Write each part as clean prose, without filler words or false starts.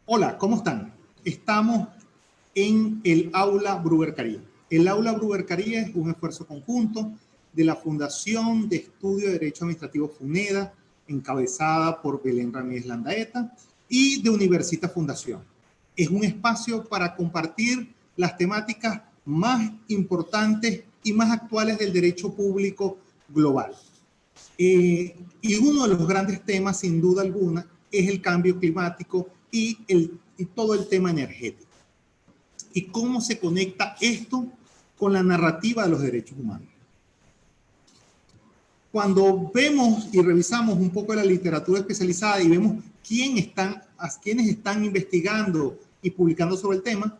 Hola, ¿cómo están? Estamos en el Aula Bruguer-Caría. El Aula Bruguer-Caría es un esfuerzo conjunto de la Fundación de Estudio de Derecho Administrativo FUNEDA, encabezada por Belén Ramírez Landaeta, y de Universitas Fundación. Es un espacio para compartir las temáticas más importantes y más actuales del derecho público global. Y uno de los grandes temas, sin duda alguna, es el cambio climático y todo el tema energético. ¿Y cómo se conecta esto con la narrativa de los derechos humanos? Cuando vemos y revisamos un poco de la literatura especializada y vemos quiénes están investigando y publicando sobre el tema,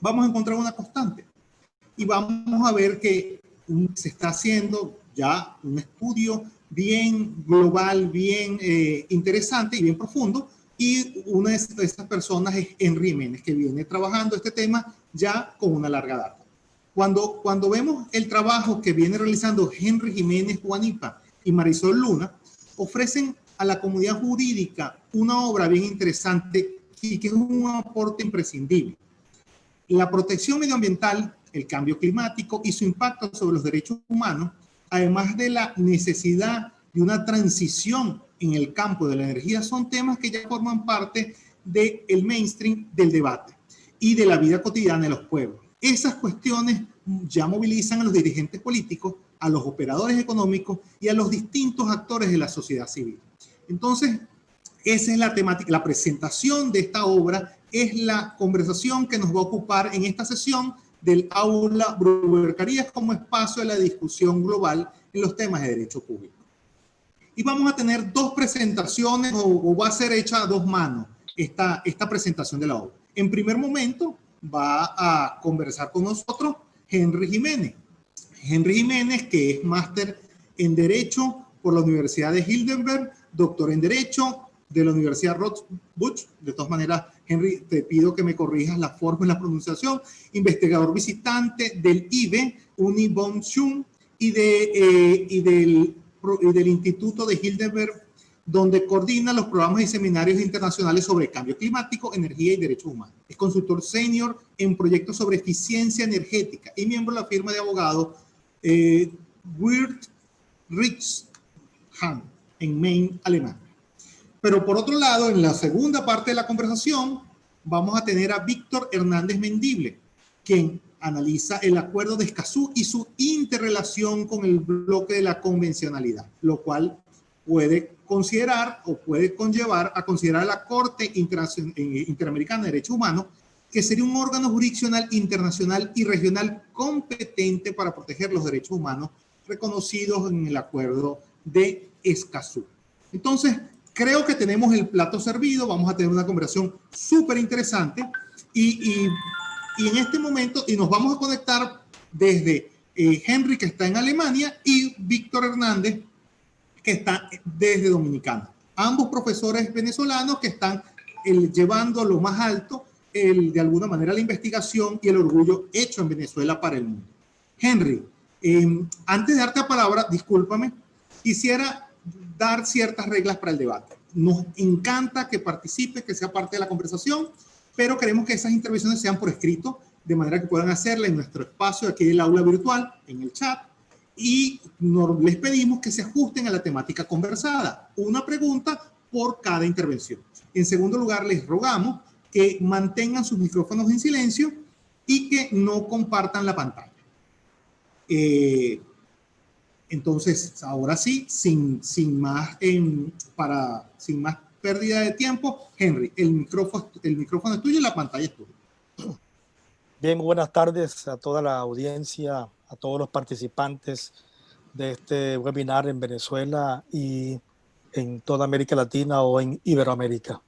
vamos a encontrar una constante. Y vamos a ver que se está haciendo ya un estudio bien global, bien interesante y bien profundo. Y una de esas personas es Henry Jiménez, que viene trabajando este tema ya con una larga data. Cuando vemos el trabajo que viene realizando Henry Jiménez Guanipa y Marisol Luna, ofrecen a la comunidad jurídica una obra bien interesante y que es un aporte imprescindible. La protección medioambiental, el cambio climático y su impacto sobre los derechos humanos, además de la necesidad de una transición en el campo de la energía, son temas que ya forman parte del mainstream del debate y de la vida cotidiana de los pueblos. Esas cuestiones ya movilizan a los dirigentes políticos, a los operadores económicos y a los distintos actores de la sociedad civil. Entonces, esa es la temática. La presentación de esta obra es la conversación que nos va a ocupar en esta sesión del Aula Bruguer-Carías como espacio de la discusión global en los temas de derecho público. Y vamos a tener dos presentaciones, o va a ser hecha a dos manos esta presentación de la obra. En primer momento va a conversar con nosotros Henry Jiménez. Henry Jiménez, que es máster en Derecho por la Universidad de Heidelberg, doctor en Derecho de la Universidad Rothschild. De todas maneras, Henry, te pido que me corrijas la forma y la pronunciación. Investigador visitante del IBE, Uni Bonn y del Instituto de Heidelberg, donde coordina los programas y seminarios internacionales sobre cambio climático, energía y derechos humanos. Es consultor senior en proyectos sobre eficiencia energética y miembro de la firma de abogados Wirth Richthan en Main, Alemania. Pero por otro lado, en la segunda parte de la conversación, vamos a tener a Víctor Hernández Mendible, quien analiza el acuerdo de Escazú y su interrelación con el bloque de la convencionalidad, lo cual puede considerar o puede conllevar a considerar a la Corte Interamericana de Derechos Humanos, que sería un órgano jurisdiccional internacional y regional competente para proteger los derechos humanos reconocidos en el acuerdo de Escazú. Entonces, creo que tenemos el plato servido, vamos a tener una conversación súper interesante y en este momento, y nos vamos a conectar desde Henry, que está en Alemania, y Víctor Hernández, que está desde Dominicana. Ambos profesores venezolanos que están llevando a lo más alto, de alguna manera, la investigación y el orgullo hecho en Venezuela para el mundo. Henry, antes de darte la palabra, discúlpame, quisiera dar ciertas reglas para el debate. Nos encanta que participe, que sea parte de la conversación, pero queremos que esas intervenciones sean por escrito, de manera que puedan hacerla en nuestro espacio aquí del aula virtual, en el chat, y les pedimos que se ajusten a la temática conversada. Una pregunta por cada intervención. En segundo lugar, les rogamos que mantengan sus micrófonos en silencio y que no compartan la pantalla. Entonces, ahora sí, sin más pérdida de tiempo, Henry, el micrófono es tuyo y la pantalla es tuya. Bien, buenas tardes a toda la audiencia, a todos los participantes de este webinar en Venezuela y en toda América Latina o en Iberoamérica.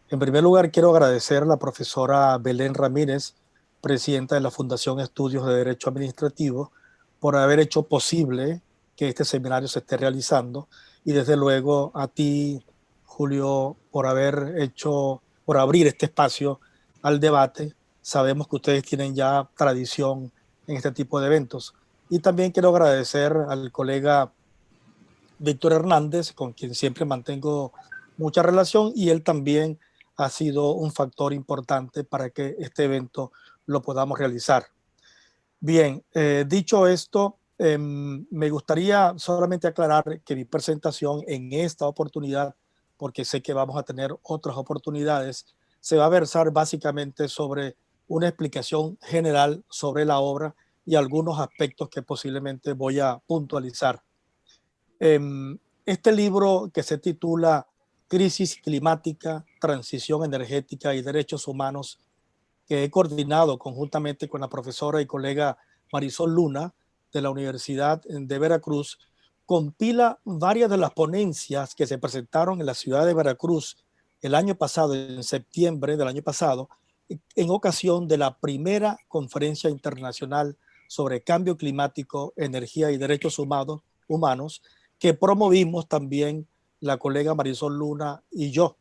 En primer lugar, quiero agradecer a la profesora Belén Ramírez, presidenta de la Fundación Estudios de Derecho Administrativo, por haber hecho posible que este seminario se esté realizando, y desde luego a ti, Julio, por abrir este espacio al debate. Sabemos que ustedes tienen ya tradición en este tipo de eventos. Y también quiero agradecer al colega Víctor Hernández, con quien siempre mantengo mucha relación, y él también ha sido un factor importante para que este evento lo podamos realizar. Bien, dicho esto, me gustaría solamente aclarar que mi presentación en esta oportunidad, porque sé que vamos a tener otras oportunidades, se va a versar básicamente sobre una explicación general sobre la obra y algunos aspectos que posiblemente voy a puntualizar. Este libro, que se titula Crisis climática, transición energética y derechos humanos, que he coordinado conjuntamente con la profesora y colega Marisol Luna de la Universidad de Veracruz, compila varias de las ponencias que se presentaron en la ciudad de Veracruz el año pasado, en septiembre del año pasado, en ocasión de la primera conferencia internacional sobre cambio climático, energía y derechos humanos, que promovimos también la colega Marisol Luna y yo.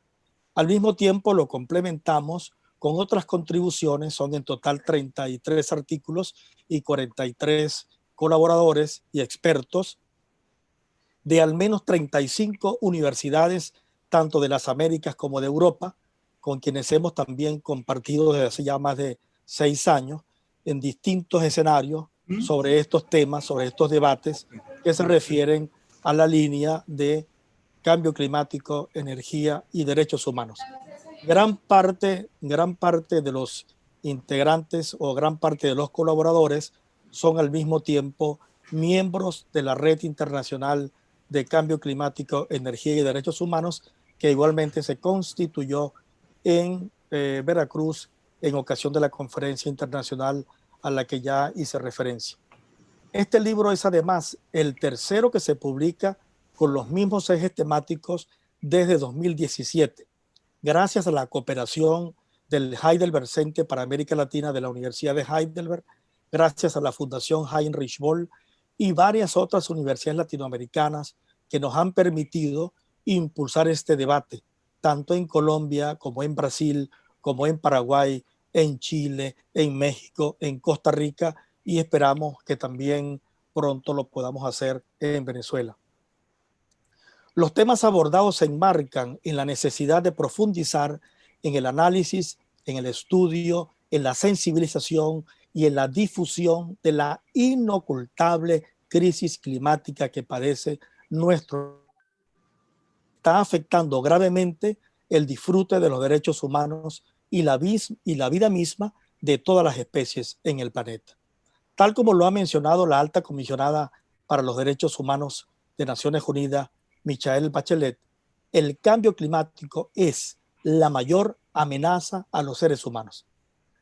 Al mismo tiempo lo complementamos con otras contribuciones, son en total 33 artículos y 43 colaboradores y expertos de al menos 35 universidades, tanto de las Américas como de Europa, con quienes hemos también compartido desde hace ya más de 6 años en distintos escenarios sobre estos temas, sobre estos debates que se refieren a la línea de cambio climático, energía y derechos humanos. Gran parte de los integrantes o gran parte de los colaboradores son al mismo tiempo miembros de la Red Internacional de Cambio Climático, Energía y Derechos Humanos, que igualmente se constituyó en Veracruz en ocasión de la conferencia internacional a la que ya hice referencia. Este libro es además el tercero que se publica con los mismos ejes temáticos desde 2017, gracias a la cooperación del Heidelberg Center para América Latina de la Universidad de Heidelberg, gracias a la Fundación Heinrich Böll y varias otras universidades latinoamericanas que nos han permitido impulsar este debate, tanto en Colombia como en Brasil, como en Paraguay, en Chile, en México, en Costa Rica, y esperamos que también pronto lo podamos hacer en Venezuela. Los temas abordados se enmarcan en la necesidad de profundizar en el análisis, en el estudio, en la sensibilización y en la difusión de la inocultable crisis climática que padece nuestro. Está afectando gravemente el disfrute de los derechos humanos y la vida misma de todas las especies en el planeta. Tal como lo ha mencionado la alta comisionada para los derechos humanos de Naciones Unidas, Michelle Bachelet, el cambio climático es la mayor amenaza a los seres humanos.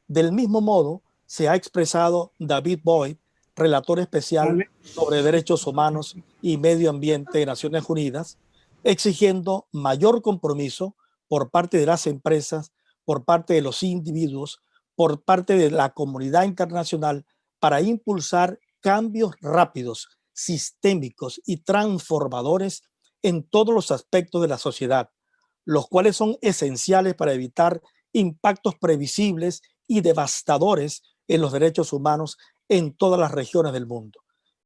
Del mismo modo, se ha expresado David Boyd, relator especial sobre derechos humanos y medio ambiente de Naciones Unidas, exigiendo mayor compromiso por parte de las empresas, por parte de los individuos, por parte de la comunidad internacional para impulsar cambios rápidos, sistémicos y transformadores en todos los aspectos de la sociedad, los cuales son esenciales para evitar impactos previsibles y devastadores en los derechos humanos en todas las regiones del mundo.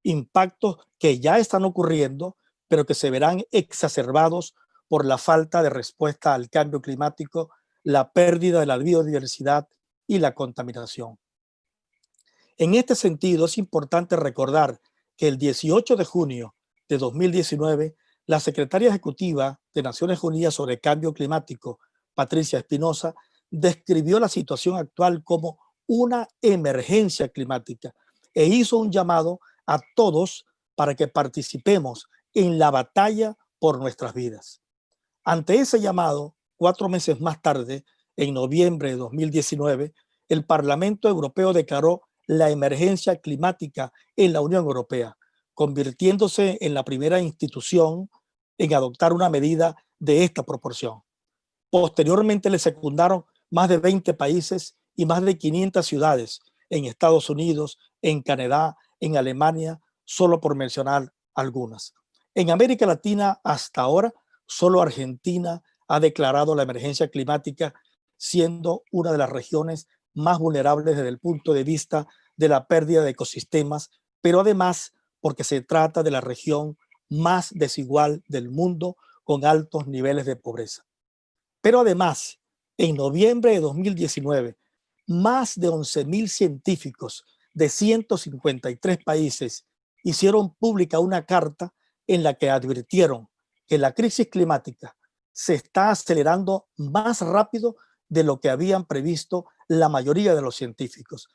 Impactos que ya están ocurriendo, pero que se verán exacerbados por la falta de respuesta al cambio climático, la pérdida de la biodiversidad y la contaminación. En este sentido, es importante recordar que el 18 de junio de 2019, la secretaria ejecutiva de Naciones Unidas sobre Cambio Climático, Patricia Espinosa, describió la situación actual como una emergencia climática e hizo un llamado a todos para que participemos en la batalla por nuestras vidas. Ante ese llamado, 4 meses más tarde, en noviembre de 2019, el Parlamento Europeo declaró la emergencia climática en la Unión Europea, convirtiéndose en la primera institución en adoptar una medida de esta proporción. Posteriormente le secundaron más de 20 países y más de 500 ciudades en Estados Unidos, en Canadá, en Alemania, solo por mencionar algunas. En América Latina, hasta ahora, solo Argentina ha declarado la emergencia climática, siendo una de las regiones más vulnerables desde el punto de vista de la pérdida de ecosistemas, pero además porque se trata de la región más desigual del mundo con altos niveles de pobreza. Pero además, En noviembre de 2019, más de 11.000 científicos de 153 países hicieron pública una carta en la que advirtieron que la crisis climática se está acelerando más rápido de lo que habían previsto la mayoría de los científicos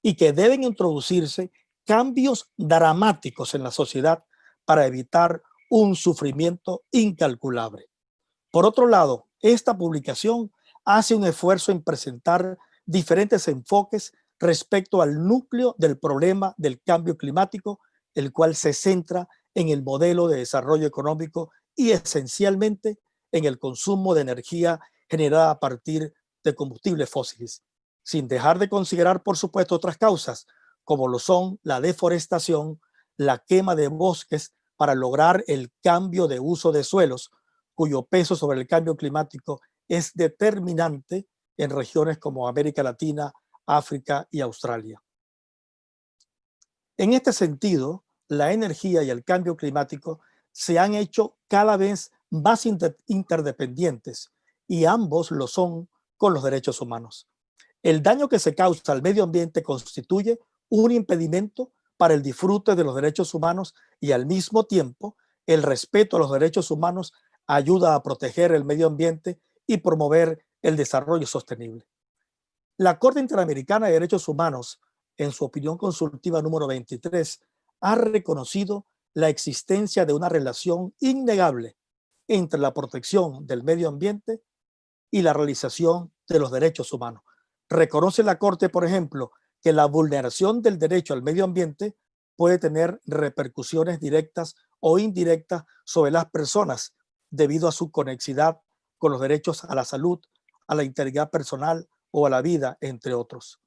y que deben introducirse cambios dramáticos en la sociedad para evitar un sufrimiento incalculable. Por otro lado, esta publicación hace un esfuerzo en presentar diferentes enfoques respecto al núcleo del problema del cambio climático, el cual se centra en el modelo de desarrollo económico y esencialmente en el consumo de energía generada a partir de combustibles fósiles, sin dejar de considerar, por supuesto, otras causas, como lo son la deforestación, la quema de bosques para lograr el cambio de uso de suelos, cuyo peso sobre el cambio climático es determinante en regiones como América Latina, África y Australia. En este sentido, la energía y el cambio climático se han hecho cada vez más interdependientes y ambos lo son con los derechos humanos. El daño que se causa al medio ambiente constituye un impedimento para el disfrute de los derechos humanos y al mismo tiempo el respeto a los derechos humanos ayuda a proteger el medio ambiente y promover el desarrollo sostenible. La Corte Interamericana de Derechos Humanos, en su opinión consultiva número 23, ha reconocido la existencia de una relación innegable entre la protección del medio ambiente y la realización de los derechos humanos. Reconoce la Corte, por ejemplo, que la vulneración del derecho al medio ambiente puede tener repercusiones directas o indirectas sobre las personas debido a su conexidad con los derechos a la salud, a la integridad personal o a la vida, entre otros.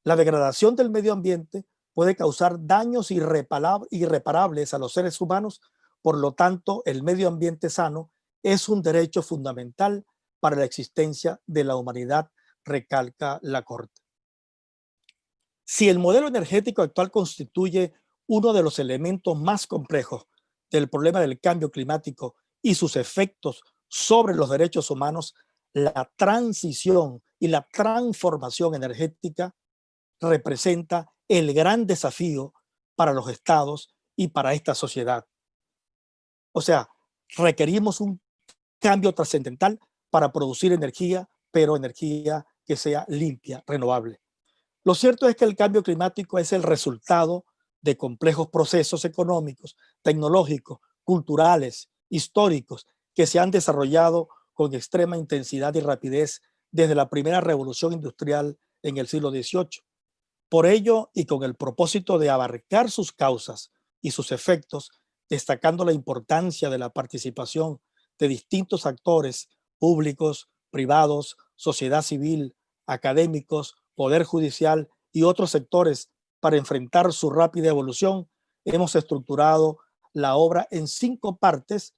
La degradación del medio ambiente puede causar daños irreparables a los seres humanos, por lo tanto, el medio ambiente sano es un derecho fundamental para la existencia de la humanidad, recalca la Corte. Si el modelo energético actual constituye uno de los elementos más complejos del problema del cambio climático y sus efectos sobre los derechos humanos, la transición y la transformación energética representa el gran desafío para los estados y para esta sociedad. O sea, requerimos un cambio trascendental para producir energía, pero energía que sea limpia, renovable. Lo cierto es que el cambio climático es el resultado de complejos procesos económicos, tecnológicos, culturales, históricos, que se han desarrollado con extrema intensidad y rapidez desde la primera revolución industrial en el siglo XVIII. Por ello, y con el propósito de abarcar sus causas y sus efectos, destacando la importancia de la participación de distintos actores públicos, privados, sociedad civil, académicos, poder judicial y otros sectores para enfrentar su rápida evolución, hemos estructurado la obra en 5 partes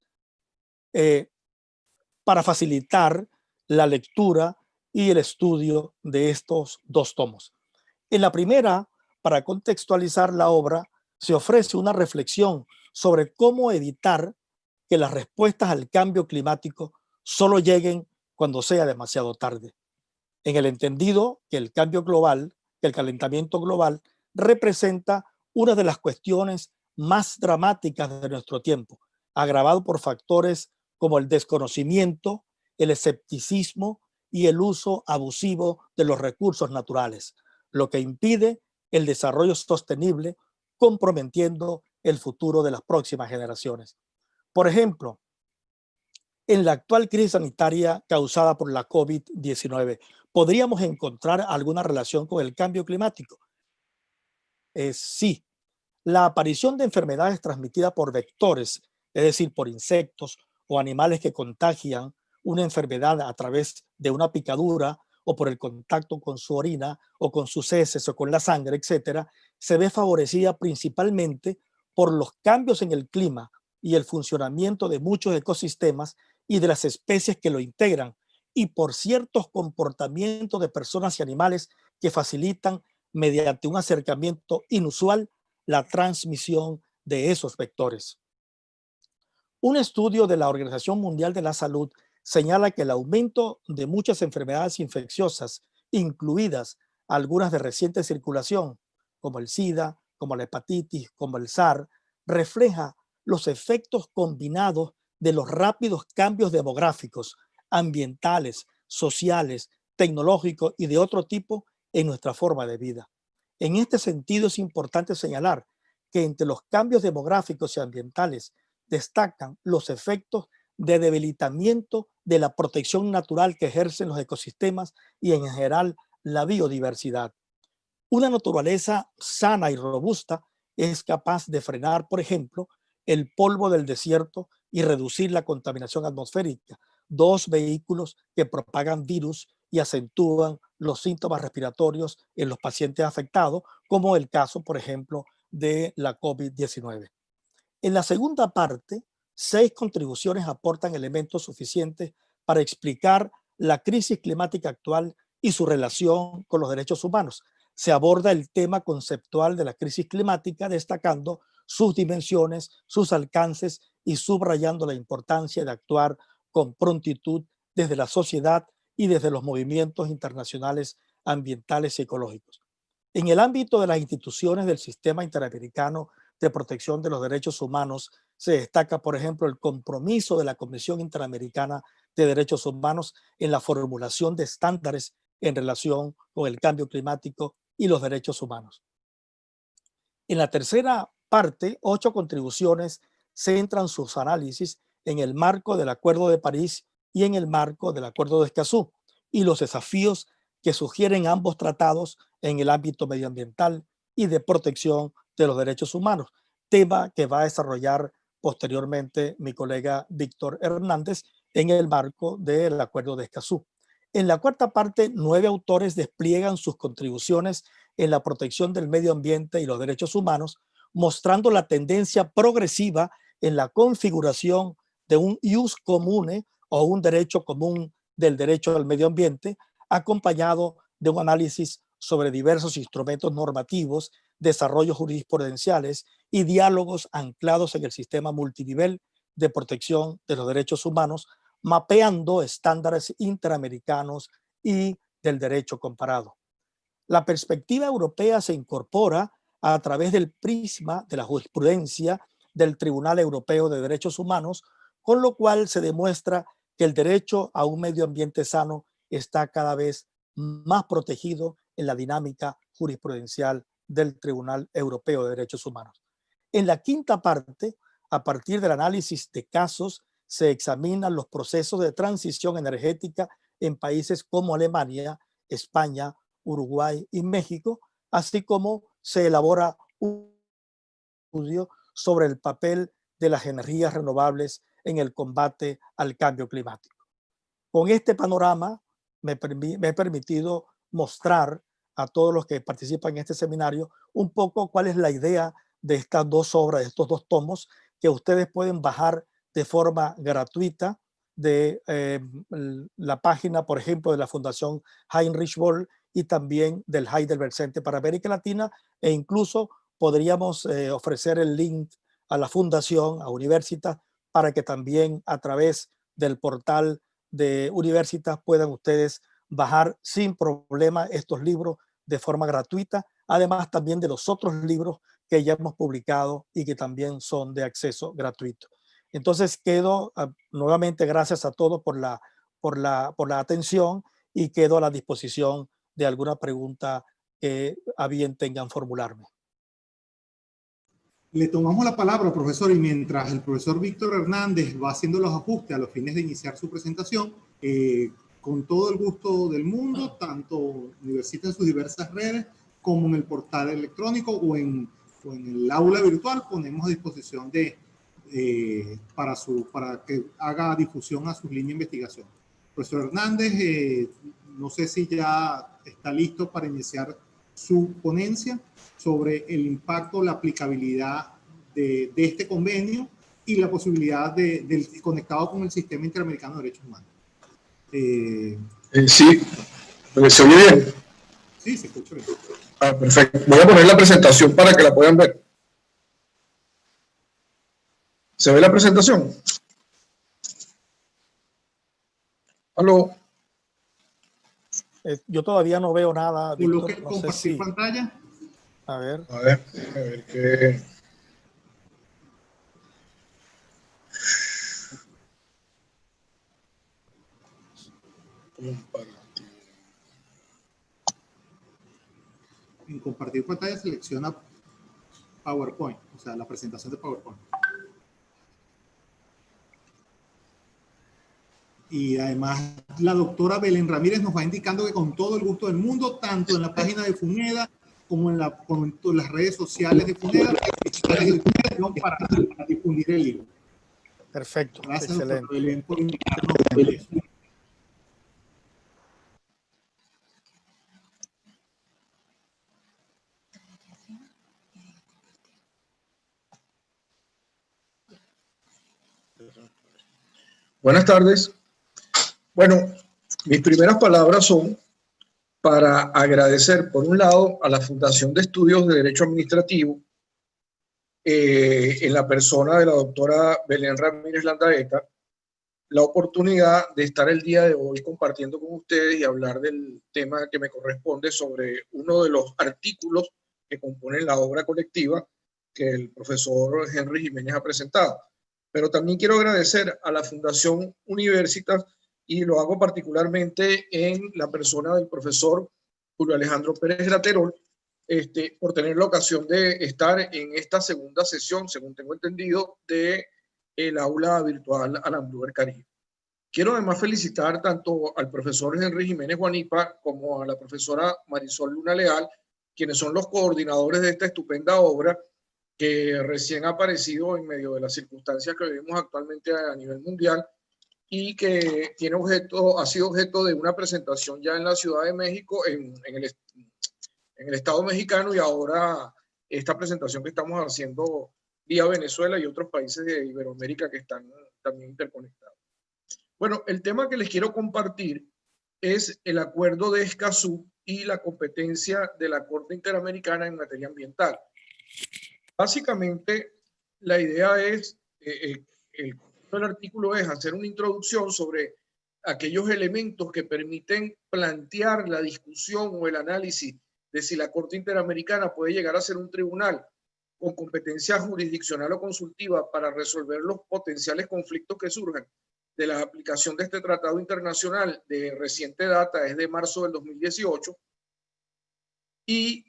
para facilitar la lectura y el estudio de estos 2 tomos. En la primera, para contextualizar la obra, se ofrece una reflexión sobre cómo evitar que las respuestas al cambio climático solo lleguen cuando sea demasiado tarde. En el entendido que el cambio global, que el calentamiento global, representa una de las cuestiones más dramáticas de nuestro tiempo, agravado por factores como el desconocimiento, el escepticismo y el uso abusivo de los recursos naturales, lo que impide el desarrollo sostenible, comprometiendo el futuro de las próximas generaciones. Por ejemplo, en la actual crisis sanitaria causada por la COVID-19, ¿podríamos encontrar alguna relación con el cambio climático? Sí. La aparición de enfermedades transmitidas por vectores, es decir, por insectos o animales que contagian una enfermedad a través de una picadura o por el contacto con su orina o con sus heces o con la sangre, etcétera, se ve favorecida principalmente por los cambios en el clima y el funcionamiento de muchos ecosistemas y de las especies que lo integran, y por ciertos comportamientos de personas y animales que facilitan, mediante un acercamiento inusual, la transmisión de esos vectores. Un estudio de la Organización Mundial de la Salud señala que el aumento de muchas enfermedades infecciosas, incluidas algunas de reciente circulación, como el SIDA, como la hepatitis, como el SARS, refleja los efectos combinados de los rápidos cambios demográficos, ambientales, sociales, tecnológicos y de otro tipo en nuestra forma de vida. En este sentido, es importante señalar que entre los cambios demográficos y ambientales destacan los efectos de debilitamiento de la protección natural que ejercen los ecosistemas y en general la biodiversidad. Una naturaleza sana y robusta es capaz de frenar, por ejemplo, el polvo del desierto y reducir la contaminación atmosférica, dos vehículos que propagan virus y acentúan los síntomas respiratorios en los pacientes afectados, como el caso, por ejemplo, de la COVID-19. En la segunda parte, 6 contribuciones aportan elementos suficientes para explicar la crisis climática actual y su relación con los derechos humanos. Se aborda el tema conceptual de la crisis climática, destacando sus dimensiones, sus alcances y subrayando la importancia de actuar con prontitud desde la sociedad y desde los movimientos internacionales ambientales y ecológicos. En el ámbito de las instituciones del Sistema Interamericano de Protección de los Derechos Humanos, se destaca, por ejemplo, el compromiso de la Comisión Interamericana de Derechos Humanos en la formulación de estándares en relación con el cambio climático y los derechos humanos. En la tercera parte, 8 contribuciones centran sus análisis en el marco del Acuerdo de París y en el marco del Acuerdo de Escazú y los desafíos que sugieren ambos tratados en el ámbito medioambiental y de protección de los derechos humanos, tema que va a desarrollar posteriormente mi colega Víctor Hernández en el marco del Acuerdo de Escazú. En la cuarta parte, 9 autores despliegan sus contribuciones en la protección del medio ambiente y los derechos humanos, mostrando la tendencia progresiva en la configuración de un ius comune o un derecho común del derecho al medio ambiente, acompañado de un análisis sobre diversos instrumentos normativos, desarrollos jurisprudenciales y diálogos anclados en el sistema multinivel de protección de los derechos humanos, mapeando estándares interamericanos y del derecho comparado. La perspectiva europea se incorpora a través del prisma de la jurisprudencia del Tribunal Europeo de Derechos Humanos, con lo cual se demuestra que el derecho a un medio ambiente sano está cada vez más protegido en la dinámica jurisprudencial del Tribunal Europeo de Derechos Humanos. En la quinta parte, a partir del análisis de casos, se examinan los procesos de transición energética en países como Alemania, España, Uruguay y México, así como se elabora un estudio sobre el papel de las energías renovables en el combate al cambio climático. Con este panorama me he permitido mostrar a todos los que participan en este seminario un poco cuál es la idea de estas 2 obras, de estos 2 tomos, que ustedes pueden bajar de forma gratuita de la página, por ejemplo, de la Fundación Heinrich Böll y también del Heidelberg Center para América Latina, e incluso podríamos ofrecer el link a la Fundación, a Universitas, para que también a través del portal de Universitas puedan ustedes bajar sin problema estos libros de forma gratuita, además también de los otros libros que ya hemos publicado y que también son de acceso gratuito. Entonces quedo nuevamente gracias a todos por la atención y quedo a la disposición de alguna pregunta que a bien tengan formularme. Le tomamos la palabra, profesor, y mientras el profesor Víctor Hernández va haciendo los ajustes a los fines de iniciar su presentación, con todo el gusto del mundo, tanto Universitas en sus diversas redes como en el portal electrónico o en el aula virtual, ponemos a disposición para que haga difusión a sus líneas de investigación. Profesor Hernández, no sé si ya está listo para iniciar su ponencia sobre el impacto, la aplicabilidad de este convenio y la posibilidad del conectado con el Sistema Interamericano de Derechos Humanos. Sí, ¿se oye bien? Sí, se escucha bien. Perfecto. Voy a poner la presentación para que la puedan ver. ¿Se ve la presentación? Aló. Yo todavía no veo nada, Víctor. Coloque No sé compartir si... pantalla. A ver. A ver qué. Compartir. En compartir pantalla selecciona PowerPoint, o sea, la presentación de PowerPoint. Y además la doctora Belén Ramírez nos va indicando que con todo el gusto del mundo, tanto en la página de FUNEDA como en las redes sociales de FUNEDA, está a disposición para difundir el libro. Perfecto. Gracias, Excelente. doctora Belén, por indicarnos eso. Buenas tardes. Bueno, mis primeras palabras son para agradecer, por un lado, a la Fundación de Estudios de Derecho Administrativo, en la persona de la doctora Belén Ramírez Landaeta, la oportunidad de estar el día de hoy compartiendo con ustedes y hablar del tema que me corresponde sobre uno de los artículos que componen la obra colectiva que el profesor Henry Jiménez ha presentado. Pero también quiero agradecer a la Fundación Universitas, y lo hago particularmente en la persona del profesor Julio Alejandro Pérez Graterol, por tener la ocasión de estar en esta segunda sesión, según tengo entendido, de el aula virtual Alan Bluer Caribe. Quiero además felicitar tanto al profesor Henry Jiménez Guanipa como a la profesora Marisol Luna Leal, quienes son los coordinadores de esta estupenda obra que recién ha aparecido en medio de las circunstancias que vivimos actualmente a nivel mundial y que ha sido objeto de una presentación ya en la Ciudad de México, en el Estado mexicano, y ahora esta presentación que estamos haciendo vía Venezuela y otros países de Iberoamérica que están también interconectados. Bueno, el tema que les quiero compartir es el acuerdo de Escazú y la competencia de la Corte Interamericana en materia ambiental. Básicamente, la idea es, el artículo es hacer una introducción sobre aquellos elementos que permiten plantear la discusión o el análisis de si la Corte Interamericana puede llegar a ser un tribunal con competencia jurisdiccional o consultiva para resolver los potenciales conflictos que surjan de la aplicación de este tratado internacional de reciente data, es de marzo del 2018. Y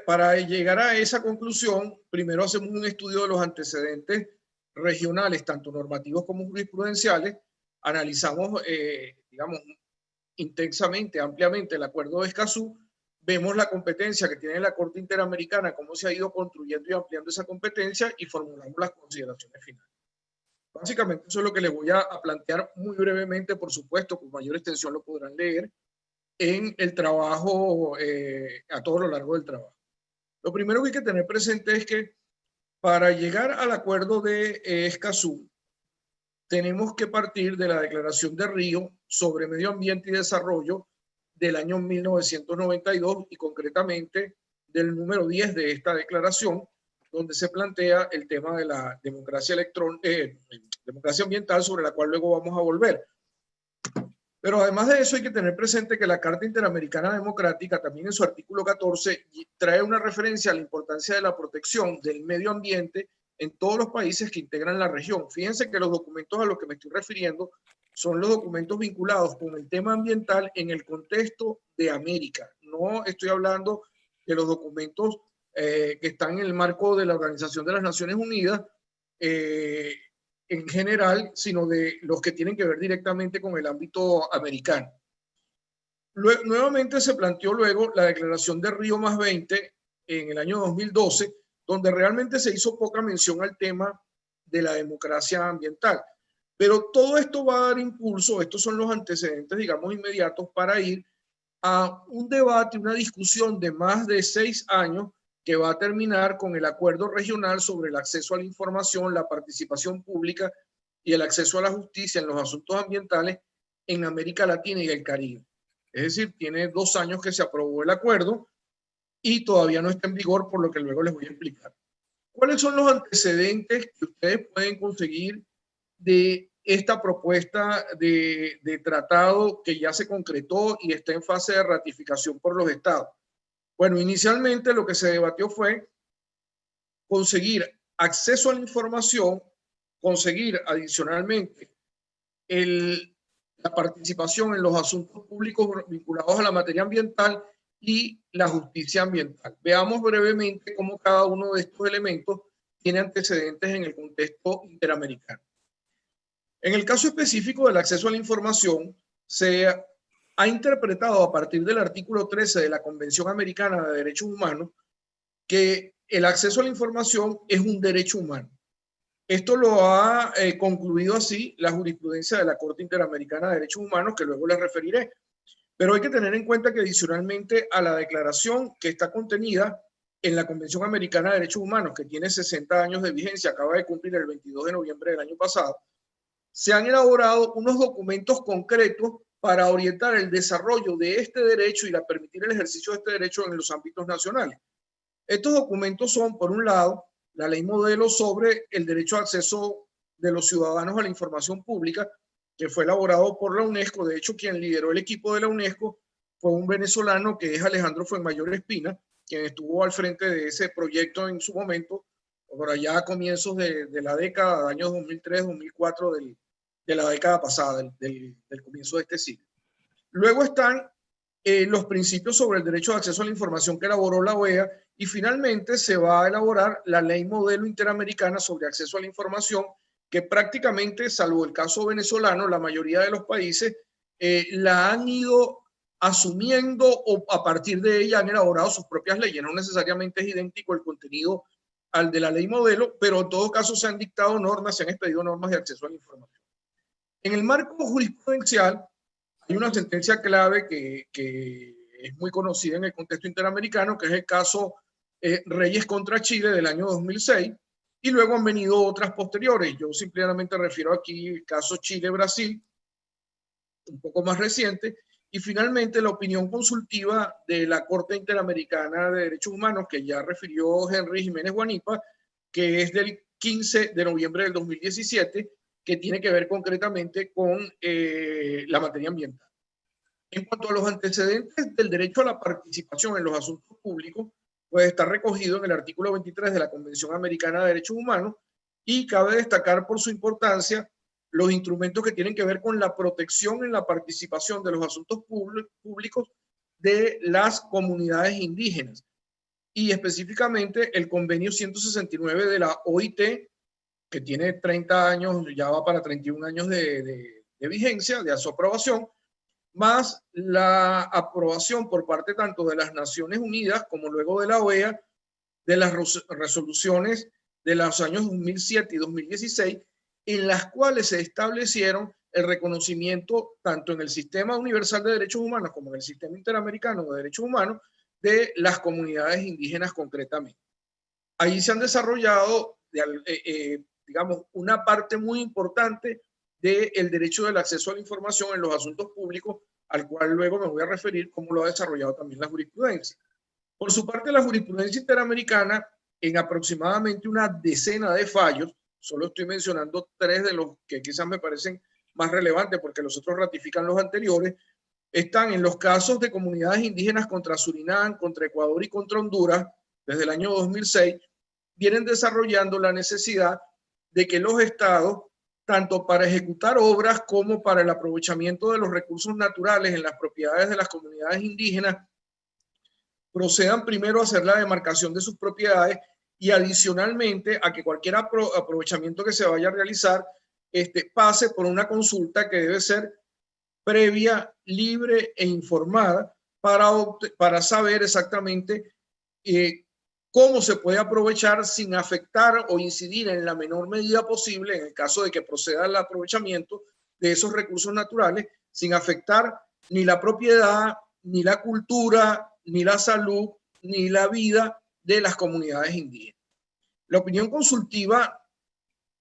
para llegar a esa conclusión, primero hacemos un estudio de los antecedentes regionales, tanto normativos como jurisprudenciales, analizamos, digamos, intensamente, ampliamente el acuerdo de Escazú, vemos la competencia que tiene la Corte Interamericana, cómo se ha ido construyendo y ampliando esa competencia, y formulamos las consideraciones finales. Básicamente eso es lo que les voy a plantear muy brevemente, por supuesto, con mayor extensión lo podrán leer en el trabajo, a todo lo largo del trabajo. Lo primero que hay que tener presente es que para llegar al acuerdo de Escazú, tenemos que partir de la Declaración de Río sobre Medio Ambiente y Desarrollo del año 1992 y concretamente del número 10 de esta declaración, donde se plantea el tema de la democracia ambiental, sobre la cual luego vamos a volver. Pero además de eso hay que tener presente que la Carta Interamericana Democrática, también en su artículo 14, trae una referencia a la importancia de la protección del medio ambiente en todos los países que integran la región. Fíjense que los documentos a los que me estoy refiriendo son los documentos vinculados con el tema ambiental en el contexto de América. No estoy hablando de los documentos que están en el marco de la Organización de las Naciones Unidas en general, sino de los que tienen que ver directamente con el ámbito americano. Nuevamente se planteó luego la Declaración de Río +20 en el año 2012, donde realmente se hizo poca mención al tema de la democracia ambiental. Pero todo esto va a dar impulso, estos son los antecedentes, digamos, inmediatos para ir a un debate, una discusión de más de 6 años que va a terminar con el acuerdo regional sobre el acceso a la información, la participación pública y el acceso a la justicia en los asuntos ambientales en América Latina y el Caribe. Es decir, tiene 2 años que se aprobó el acuerdo y todavía no está en vigor, por lo que luego les voy a explicar. ¿Cuáles son los antecedentes que ustedes pueden conseguir de esta propuesta de tratado que ya se concretó y está en fase de ratificación por los estados? Bueno, inicialmente lo que se debatió fue conseguir acceso a la información, conseguir adicionalmente la participación en los asuntos públicos vinculados a la materia ambiental y la justicia ambiental. Veamos brevemente cómo cada uno de estos elementos tiene antecedentes en el contexto interamericano. En el caso específico del acceso a la información, se ha interpretado a partir del artículo 13 de la Convención Americana de Derechos Humanos que el acceso a la información es un derecho humano. Esto lo ha concluido así la jurisprudencia de la Corte Interamericana de Derechos Humanos, que luego les referiré. Pero hay que tener en cuenta que adicionalmente a la declaración que está contenida en la Convención Americana de Derechos Humanos, que tiene 60 años de vigencia, acaba de cumplir el 22 de noviembre del año pasado, se han elaborado unos documentos concretos para orientar el desarrollo de este derecho y permitir el ejercicio de este derecho en los ámbitos nacionales. Estos documentos son, por un lado, la ley modelo sobre el derecho de acceso de los ciudadanos a la información pública, que fue elaborado por la UNESCO. De hecho, quien lideró el equipo de la UNESCO fue un venezolano que es Alejandro Fuenmayor Espina, quien estuvo al frente de ese proyecto en su momento, por allá a comienzos de la década, años 2003-2004 de la década pasada, del comienzo de este siglo. Luego están los principios sobre el derecho de acceso a la información que elaboró la OEA, y finalmente se va a elaborar la ley modelo interamericana sobre acceso a la información, que prácticamente, salvo el caso venezolano, la mayoría de los países la han ido asumiendo o a partir de ella han elaborado sus propias leyes. No necesariamente es idéntico el contenido al de la ley modelo, pero en todo caso se han dictado normas, se han expedido normas de acceso a la información. En el marco jurisprudencial hay una sentencia clave que es muy conocida en el contexto interamericano, que es el caso Reyes contra Chile del año 2006, y luego han venido otras posteriores. Yo simplemente refiero aquí el caso Chile-Brasil, un poco más reciente, y finalmente la opinión consultiva de la Corte Interamericana de Derechos Humanos, que ya refirió Henry Jiménez Guanipa, que es del 15 de noviembre del 2017, que tiene que ver concretamente con la materia ambiental. En cuanto a los antecedentes del derecho a la participación en los asuntos públicos, pues está recogido en el artículo 23 de la Convención Americana de Derechos Humanos, y cabe destacar por su importancia los instrumentos que tienen que ver con la protección en la participación de los asuntos públicos de las comunidades indígenas, y específicamente el convenio 169 de la OIT, que tiene 30 años, ya va para 31 años de vigencia, de su aprobación, más la aprobación por parte tanto de las Naciones Unidas como luego de la OEA de las resoluciones de los años 2007 y 2016, en las cuales se establecieron el reconocimiento tanto en el Sistema Universal de Derechos Humanos como en el Sistema Interamericano de Derechos Humanos de las comunidades indígenas concretamente. Ahí se han desarrollado, digamos, una parte muy importante del derecho del acceso a la información en los asuntos públicos, al cual luego me voy a referir cómo lo ha desarrollado también la jurisprudencia. Por su parte, la jurisprudencia interamericana, en aproximadamente una decena de fallos, solo estoy mencionando 3 de los que quizás me parecen más relevantes porque los otros ratifican los anteriores, están en los casos de comunidades indígenas contra Surinam, contra Ecuador y contra Honduras, desde el año 2006, vienen desarrollando la necesidad de que los estados, tanto para ejecutar obras como para el aprovechamiento de los recursos naturales en las propiedades de las comunidades indígenas, procedan primero a hacer la demarcación de sus propiedades y adicionalmente a que cualquier aprovechamiento que se vaya a realizar pase por una consulta que debe ser previa, libre e informada para saber exactamente cómo se puede aprovechar sin afectar o incidir en la menor medida posible, en el caso de que proceda el aprovechamiento de esos recursos naturales, sin afectar ni la propiedad, ni la cultura, ni la salud, ni la vida de las comunidades indígenas. La opinión consultiva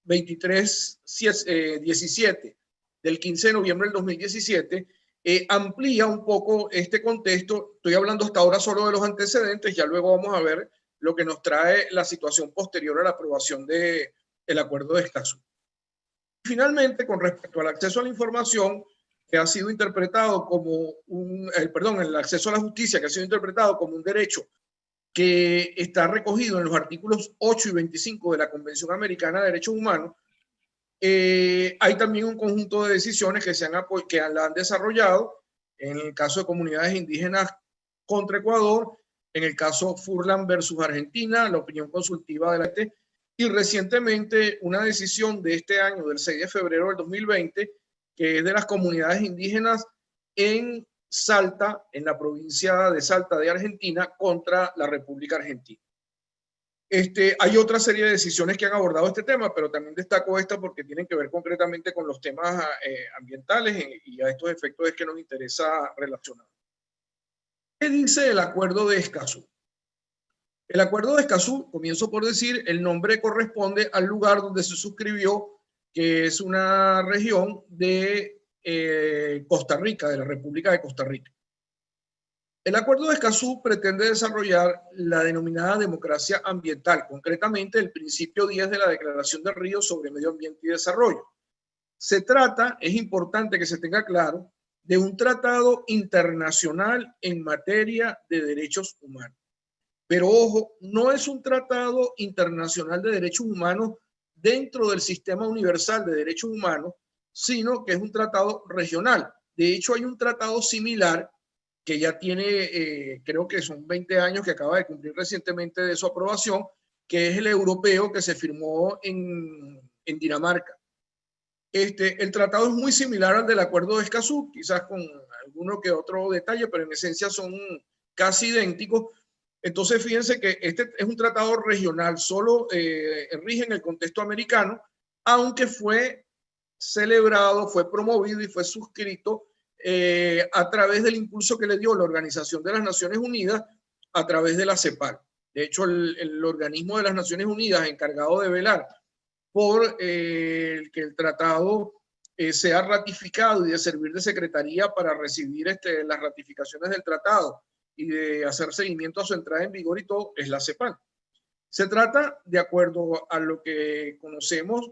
2317 del 15 de noviembre del 2017 amplía un poco este contexto. Estoy hablando hasta ahora solo de los antecedentes, ya luego vamos a ver lo que nos trae la situación posterior a la aprobación del acuerdo de Escazú. Finalmente, con respecto al acceso a la información, que ha sido interpretado como el acceso a la justicia, que ha sido interpretado como un derecho que está recogido en los artículos 8 y 25 de la Convención Americana de Derechos Humanos, hay también un conjunto de decisiones que la han desarrollado en el caso de comunidades indígenas contra Ecuador, en el caso Furlan versus Argentina, la opinión consultiva de la ET, y recientemente una decisión de este año, del 6 de febrero del 2020, que es de las comunidades indígenas en Salta, en la provincia de Salta de Argentina, contra la República Argentina. Hay otra serie de decisiones que han abordado este tema, pero también destaco esta porque tienen que ver concretamente con los temas ambientales y a estos efectos es que nos interesa relacionar. ¿Qué dice el Acuerdo de Escazú? El Acuerdo de Escazú, comienzo por decir, el nombre corresponde al lugar donde se suscribió, que es una región de Costa Rica, de la República de Costa Rica. El Acuerdo de Escazú pretende desarrollar la denominada democracia ambiental, concretamente el principio 10 de la Declaración de Río sobre Medio Ambiente y Desarrollo. Se trata, es importante que se tenga claro, de un tratado internacional en materia de derechos humanos. Pero ojo, no es un tratado internacional de derechos humanos dentro del sistema universal de derechos humanos, sino que es un tratado regional. De hecho, hay un tratado similar que ya tiene, creo que son 20 años, que acaba de cumplir recientemente de su aprobación, que es el europeo que se firmó en Dinamarca. El tratado es muy similar al del Acuerdo de Escazú, quizás con alguno que otro detalle, pero en esencia son casi idénticos. Entonces, fíjense que este es un tratado regional, solo rige en el contexto americano, aunque fue celebrado, fue promovido y fue suscrito a través del impulso que le dio la Organización de las Naciones Unidas a través de la CEPAL. De hecho, el organismo de las Naciones Unidas encargado de velar por que el tratado sea ratificado y de servir de secretaría para recibir las ratificaciones del tratado y de hacer seguimiento a su entrada en vigor y todo, es la CEPAL. Se trata, de acuerdo a lo que conocemos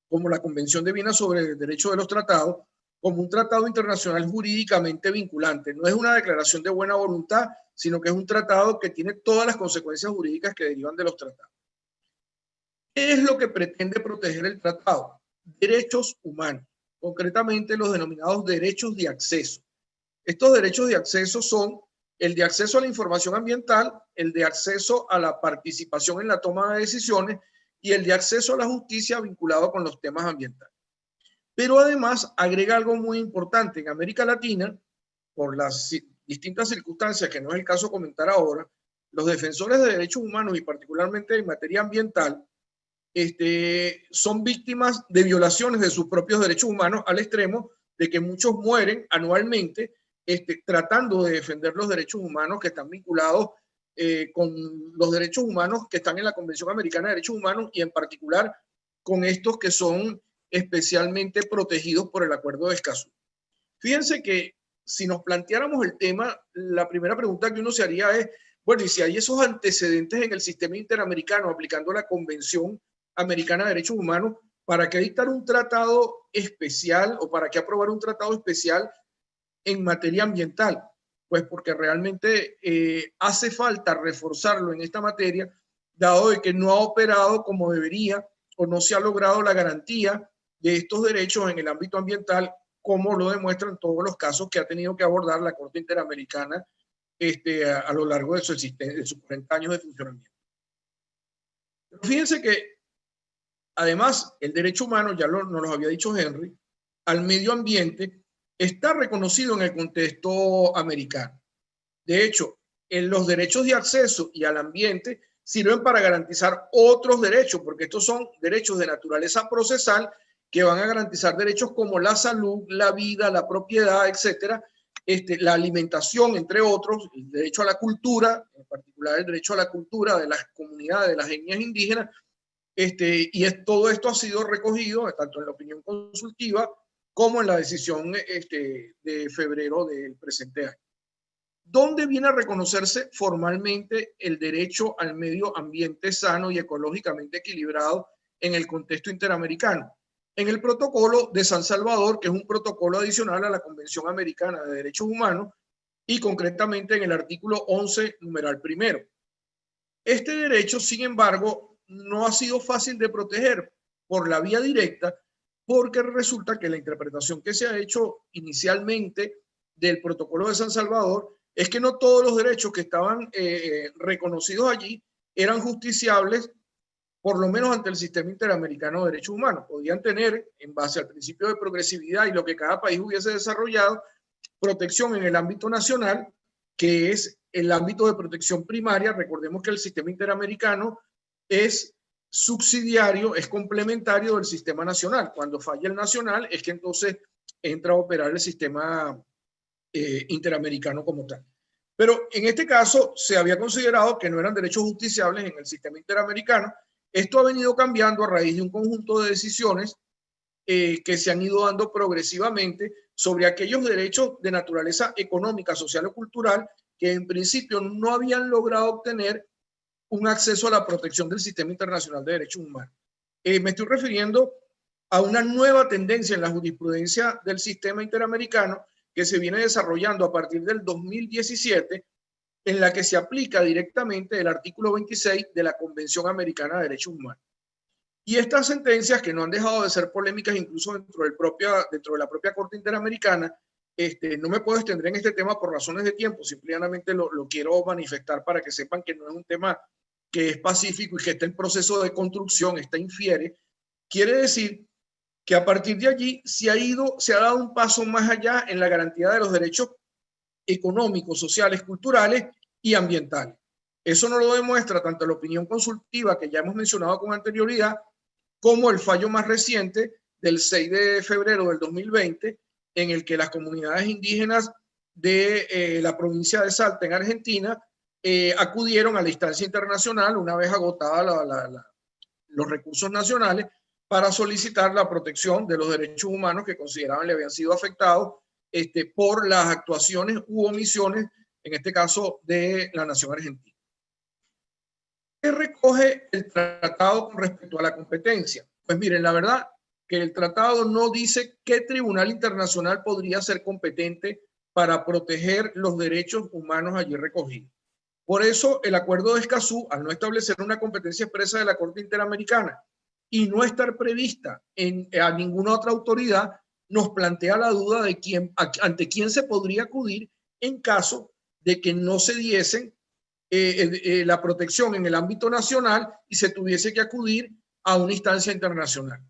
como la Convención de Viena sobre el Derecho de los Tratados, como un tratado internacional jurídicamente vinculante. No es una declaración de buena voluntad, sino que es un tratado que tiene todas las consecuencias jurídicas que derivan de los tratados. ¿Qué es lo que pretende proteger el tratado? Derechos humanos, concretamente los denominados derechos de acceso. Estos derechos de acceso son el de acceso a la información ambiental, el de acceso a la participación en la toma de decisiones y el de acceso a la justicia vinculado con los temas ambientales. Pero además agrega algo muy importante. En América Latina, por las distintas circunstancias que no es el caso comentar ahora, los defensores de derechos humanos y particularmente en materia ambiental son víctimas de violaciones de sus propios derechos humanos al extremo de que muchos mueren anualmente tratando de defender los derechos humanos que están vinculados con los derechos humanos que están en la Convención Americana de Derechos Humanos y en particular con estos que son especialmente protegidos por el Acuerdo de Escazú. Fíjense que si nos planteáramos el tema, la primera pregunta que uno se haría es, bueno, y si hay esos antecedentes en el sistema interamericano aplicando la Convención Americana de Derechos Humanos, ¿para qué dictar un tratado especial o para qué aprobar un tratado especial en materia ambiental? Pues porque realmente hace falta reforzarlo en esta materia, dado de que no ha operado como debería o no se ha logrado la garantía de estos derechos en el ámbito ambiental, como lo demuestran todos los casos que ha tenido que abordar la Corte Interamericana a lo largo de sus 40 años de funcionamiento. Pero fíjense que además el derecho humano, ya nos lo había dicho Henry, al medio ambiente está reconocido en el contexto americano. De hecho, los derechos de acceso y al ambiente sirven para garantizar otros derechos, porque estos son derechos de naturaleza procesal que van a garantizar derechos como la salud, la vida, la propiedad, etcétera, la alimentación, entre otros, el derecho a la cultura, en particular el derecho a la cultura de las comunidades, de las etnias indígenas, todo esto ha sido recogido tanto en la opinión consultiva como en la decisión de febrero del presente año. ¿Dónde viene a reconocerse formalmente el derecho al medio ambiente sano y ecológicamente equilibrado en el contexto interamericano? en el protocolo de San Salvador, que es un protocolo adicional a la Convención Americana de Derechos Humanos, y concretamente en el artículo 11, numeral primero. Este derecho, sin embargo, no ha sido fácil de proteger por la vía directa, porque resulta que la interpretación que se ha hecho inicialmente del protocolo de San Salvador es que no todos los derechos que estaban reconocidos allí eran justiciables, por lo menos ante el sistema interamericano de derechos humanos. Podían tener, en base al principio de progresividad y lo que cada país hubiese desarrollado, protección en el ámbito nacional, que es el ámbito de protección primaria. Recordemos que el sistema interamericano es subsidiario, es complementario del sistema nacional. Cuando falla el nacional es que entonces entra a operar el sistema interamericano como tal. Pero en este caso se había considerado que no eran derechos justiciables en el sistema interamericano. Esto ha venido cambiando a raíz de un conjunto de decisiones que se han ido dando progresivamente sobre aquellos derechos de naturaleza económica, social o cultural que en principio no habían logrado obtener un acceso a la protección del sistema internacional de derechos humanos. Me estoy refiriendo a una nueva tendencia en la jurisprudencia del sistema interamericano que se viene desarrollando a partir del 2017, en la que se aplica directamente el artículo 26 de la Convención Americana de Derechos Humanos. Y estas sentencias, que no han dejado de ser polémicas incluso dentro de la propia Corte Interamericana, no me puedo extender en este tema por razones de tiempo, simplemente lo quiero manifestar para que sepan que no es un tema que es pacífico y que está en proceso de construcción, está infiere. Quiere decir que a partir de allí se ha dado un paso más allá en la garantía de los derechos económicos, sociales, culturales y ambientales. Eso nos lo demuestra tanto la opinión consultiva que ya hemos mencionado con anterioridad, como el fallo más reciente del 6 de febrero del 2020, en el que las comunidades indígenas de la provincia de Salta, en Argentina, acudieron a la instancia internacional una vez agotada los recursos nacionales para solicitar la protección de los derechos humanos que consideraban le habían sido afectados por las actuaciones u omisiones, en este caso de la nación argentina. ¿Qué recoge el tratado con respecto a la competencia? Pues miren, la verdad que el tratado no dice qué tribunal internacional podría ser competente para proteger los derechos humanos allí recogidos. Por eso el Acuerdo de Escazú, al no establecer una competencia expresa de la Corte Interamericana y no estar prevista a ninguna otra autoridad, nos plantea la duda de ante quién se podría acudir en caso de que no se diesen la protección en el ámbito nacional y se tuviese que acudir a una instancia internacional.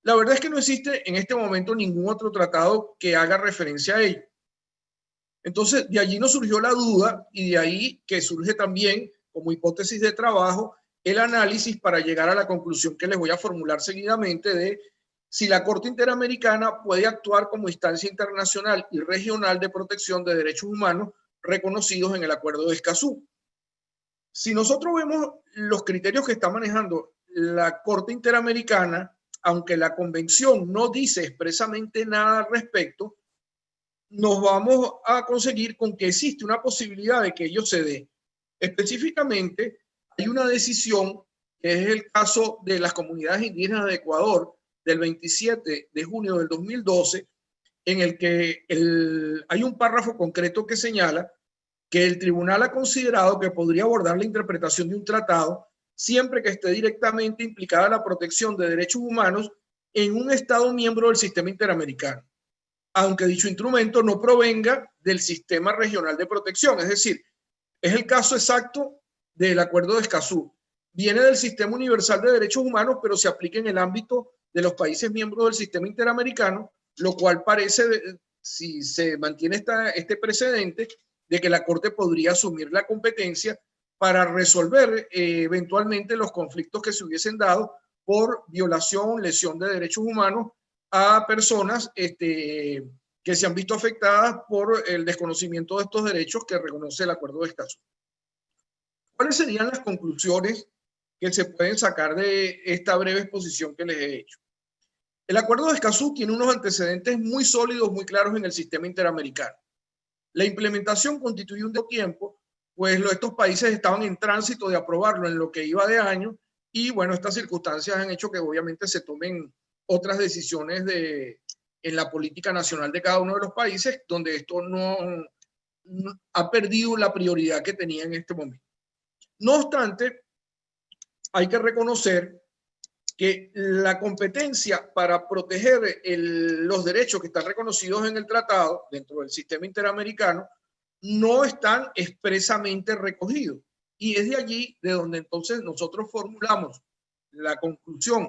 La verdad es que no existe en este momento ningún otro tratado que haga referencia a ello. Entonces, de allí nos surgió la duda y de ahí que surge también como hipótesis de trabajo el análisis para llegar a la conclusión que les voy a formular seguidamente de si la Corte Interamericana puede actuar como instancia internacional y regional de protección de derechos humanos reconocidos en el Acuerdo de Escazú. Si nosotros vemos los criterios que está manejando la Corte Interamericana, aunque la Convención no dice expresamente nada al respecto, nos vamos a conseguir con que existe una posibilidad de que ello se dé. Específicamente, hay una decisión, que es el caso de las comunidades indígenas de Ecuador, del 27 de junio del 2012, en el que hay un párrafo concreto que señala que el tribunal ha considerado que podría abordar la interpretación de un tratado siempre que esté directamente implicada la protección de derechos humanos en un Estado miembro del sistema interamericano, aunque dicho instrumento no provenga del sistema regional de protección. Es decir, es el caso exacto del Acuerdo de Escazú. Viene del sistema universal de derechos humanos, pero se aplica en el ámbito de los países miembros del sistema interamericano, lo cual parece, si se mantiene este precedente, de que la Corte podría asumir la competencia para resolver eventualmente los conflictos que se hubiesen dado por violación, lesión de derechos humanos a personas que se han visto afectadas por el desconocimiento de estos derechos que reconoce el Acuerdo de Escazú. ¿Cuáles serían las conclusiones que se pueden sacar de esta breve exposición que les he hecho? El Acuerdo de Escazú tiene unos antecedentes muy sólidos, muy claros en el sistema interamericano. La implementación constituye un tiempo, pues estos países estaban en tránsito de aprobarlo en lo que iba de año y bueno, estas circunstancias han hecho que obviamente se tomen otras decisiones en la política nacional de cada uno de los países, donde esto no ha perdido la prioridad que tenía en este momento. No obstante, hay que reconocer que la competencia para proteger los derechos que están reconocidos en el tratado dentro del sistema interamericano no están expresamente recogidos. Y es de allí de donde entonces nosotros formulamos la conclusión,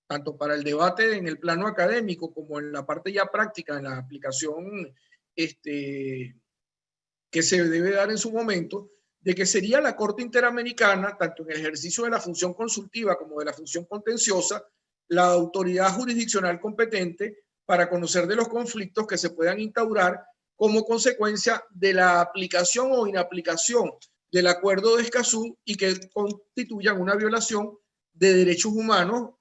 tanto para el debate en el plano académico como en la parte ya práctica, en la aplicación que se debe dar en su momento, de que sería la Corte Interamericana, tanto en el ejercicio de la función consultiva como de la función contenciosa, la autoridad jurisdiccional competente para conocer de los conflictos que se puedan instaurar como consecuencia de la aplicación o inaplicación del Acuerdo de Escazú y que constituyan una violación de derechos humanos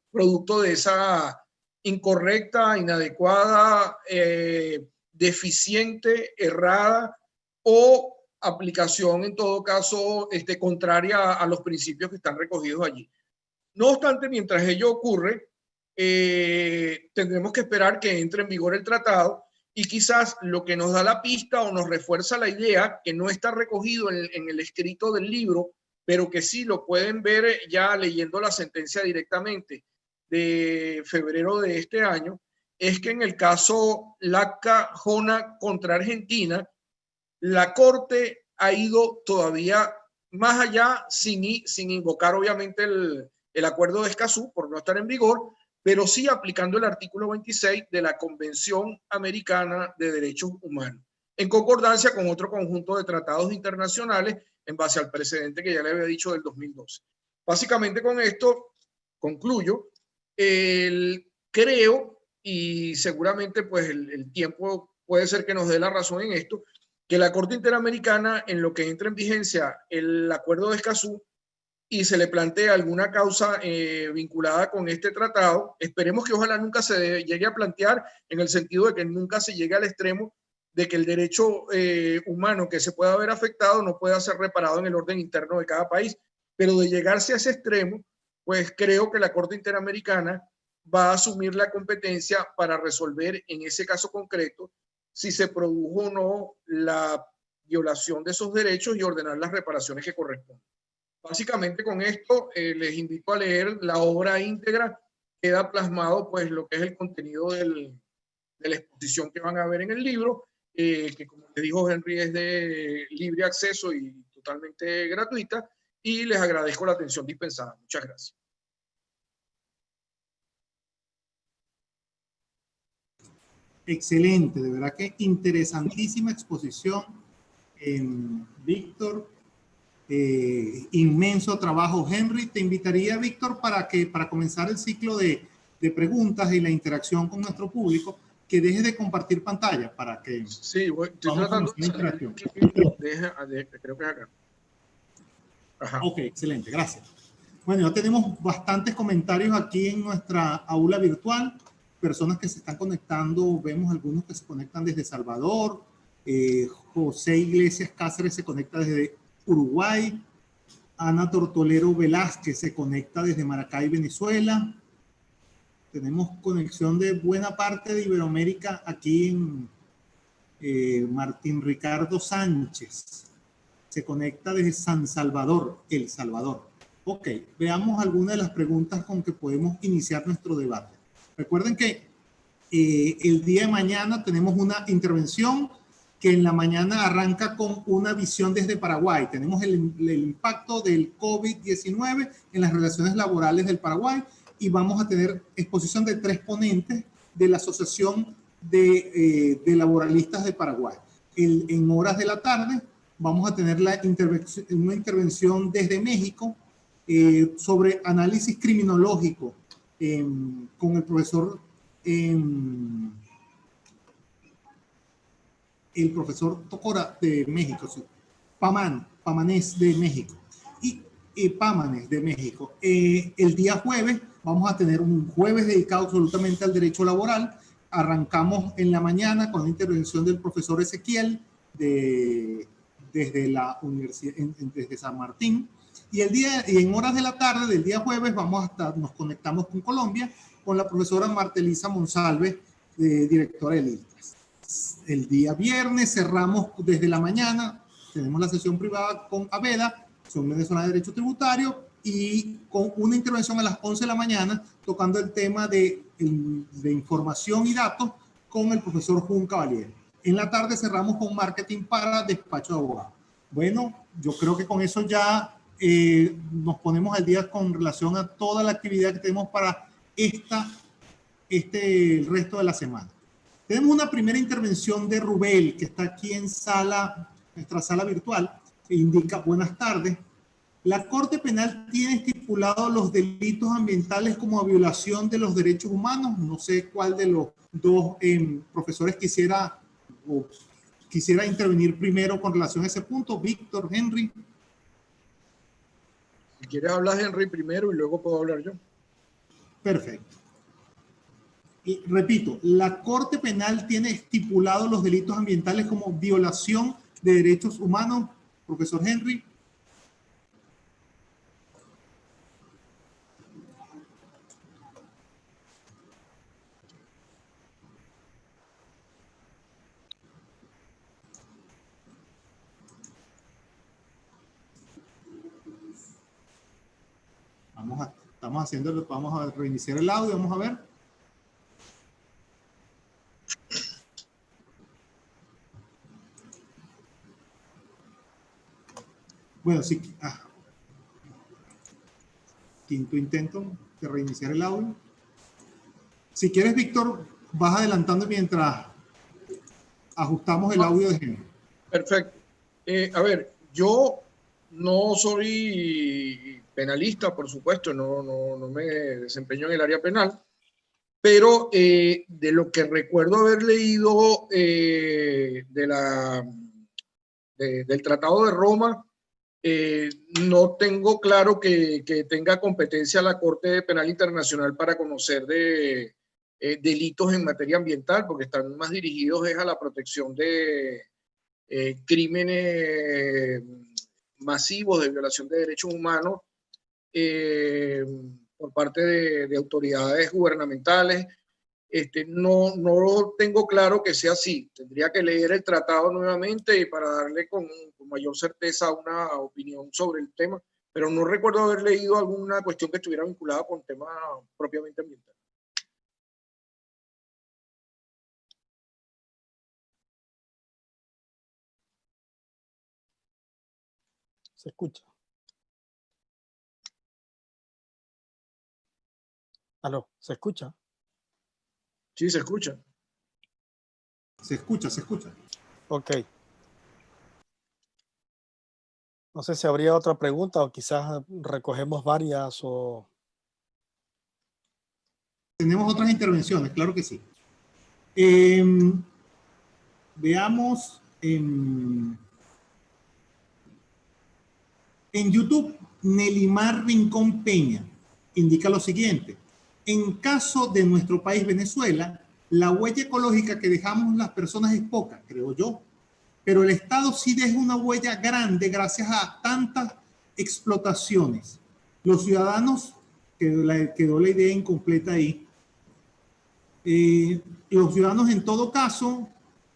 producto de esa incorrecta, inadecuada, deficiente, errada o aplicación en todo caso contraria a los principios que están recogidos allí. No obstante, mientras ello ocurre, tendremos que esperar que entre en vigor el tratado y quizás lo que nos da la pista o nos refuerza la idea que no está recogido en el escrito del libro, pero que sí lo pueden ver ya leyendo la sentencia directamente de febrero de este año, es que en el caso Lacka-Jona contra Argentina, la Corte ha ido todavía más allá sin invocar obviamente el Acuerdo de Escazú por no estar en vigor, pero sí aplicando el artículo 26 de la Convención Americana de Derechos Humanos, en concordancia con otro conjunto de tratados internacionales en base al precedente que ya le había dicho del 2012. Básicamente con esto concluyo. Creo, y seguramente pues el tiempo puede ser que nos dé la razón en esto, que la Corte Interamericana, en lo que entra en vigencia el Acuerdo de Escazú y se le plantea alguna causa vinculada con este tratado, esperemos que ojalá nunca se llegue a plantear, en el sentido de que nunca se llegue al extremo de que el derecho humano que se pueda ver afectado no pueda ser reparado en el orden interno de cada país, pero de llegarse a ese extremo, pues creo que la Corte Interamericana va a asumir la competencia para resolver en ese caso concreto si se produjo o no la violación de esos derechos y ordenar las reparaciones que corresponden. Básicamente con esto les invito a leer la obra íntegra. Queda plasmado pues lo que es el contenido de la exposición que van a ver en el libro, que como te dijo Henry es de libre acceso y totalmente gratuita, y les agradezco la atención dispensada. Muchas gracias. Excelente, de verdad que interesantísima exposición, Víctor. Inmenso trabajo, Henry. Te invitaría, Víctor, para comenzar el ciclo de preguntas y la interacción con nuestro público, que dejes de compartir pantalla para que... Sí, estoy tratando de interacción. Creo que es acá. Ajá. Ok, excelente, gracias. Bueno, ya tenemos bastantes comentarios aquí en nuestra aula virtual. Personas que se están conectando, vemos algunos que se conectan desde Salvador. José Iglesias Cáceres se conecta desde Uruguay. Ana Tortolero Velázquez se conecta desde Maracay, Venezuela. Tenemos conexión de buena parte de Iberoamérica aquí en Martín Ricardo Sánchez. Se conecta desde San Salvador, El Salvador. Ok, veamos algunas de las preguntas con que podemos iniciar nuestro debate. Recuerden que el día de mañana tenemos una intervención que en la mañana arranca con una visión desde Paraguay. Tenemos el impacto del COVID-19 en las relaciones laborales del Paraguay y vamos a tener exposición de 3 ponentes de la Asociación de Laboralistas de Paraguay. En horas de la tarde vamos a tener una intervención desde México sobre análisis criminológico con el profesor Tocora de México, sí. Pamanés de México y Pámanes de México. El día jueves vamos a tener un jueves dedicado absolutamente al derecho laboral. Arrancamos en la mañana con la intervención del profesor Ezequiel desde la universidad, desde San Martín. Y en horas de la tarde del día jueves nos conectamos con Colombia, con la profesora Martelisa Monsalve, directora del ILTRAS. El día viernes cerramos desde la mañana, tenemos la sesión privada con AVEDA, Asociación Venezolana de Derecho Tributario, y con una intervención a las 11 de la mañana tocando el tema de información y datos con el profesor Jun Caballero. En la tarde cerramos con marketing para despacho de abogados. Bueno, yo creo que con eso ya nos ponemos al día con relación a toda la actividad que tenemos para el resto de la semana. Tenemos una primera intervención de Rubel, que está aquí en nuestra sala virtual, que indica: buenas tardes. La Corte Penal tiene estipulados los delitos ambientales como violación de los derechos humanos. No sé cuál de los dos profesores quisiera intervenir primero con relación a ese punto. Víctor, Henry. Si quieres hablar Henry primero y luego puedo hablar yo. Perfecto. Y repito, la Corte Penal tiene estipulados los delitos ambientales como violación de derechos humanos. Profesor Henry. Vamos a reiniciar el audio, vamos a ver. Bueno, sí. Quinto intento de reiniciar el audio. Si quieres, Víctor, vas adelantando mientras ajustamos el audio de Henry. Perfecto. A ver, yo no soy penalista, por supuesto, no me desempeño en el área penal, pero de lo que recuerdo haber leído del Tratado de Roma, no tengo claro que tenga competencia la Corte Penal Internacional para conocer de delitos en materia ambiental, porque están más dirigidos a la protección de crímenes masivos de violación de derechos humanos por parte de autoridades gubernamentales. No tengo claro que sea así. Tendría que leer el tratado nuevamente y para darle con mayor certeza una opinión sobre el tema, pero no recuerdo haber leído alguna cuestión que estuviera vinculada con temas propiamente ambientales. Se escucha. ¿Aló? ¿Se escucha? Sí, se escucha. Se escucha, se escucha. Ok. No sé si habría otra pregunta o quizás recogemos varias o... Tenemos otras intervenciones, claro que sí. Veamos en YouTube, Nelimar Rincón Peña indica lo siguiente: en caso de nuestro país, Venezuela, la huella ecológica que dejamos las personas es poca, creo yo, pero el Estado sí deja una huella grande gracias a tantas explotaciones. Los ciudadanos, quedó la idea incompleta ahí, los ciudadanos en todo caso,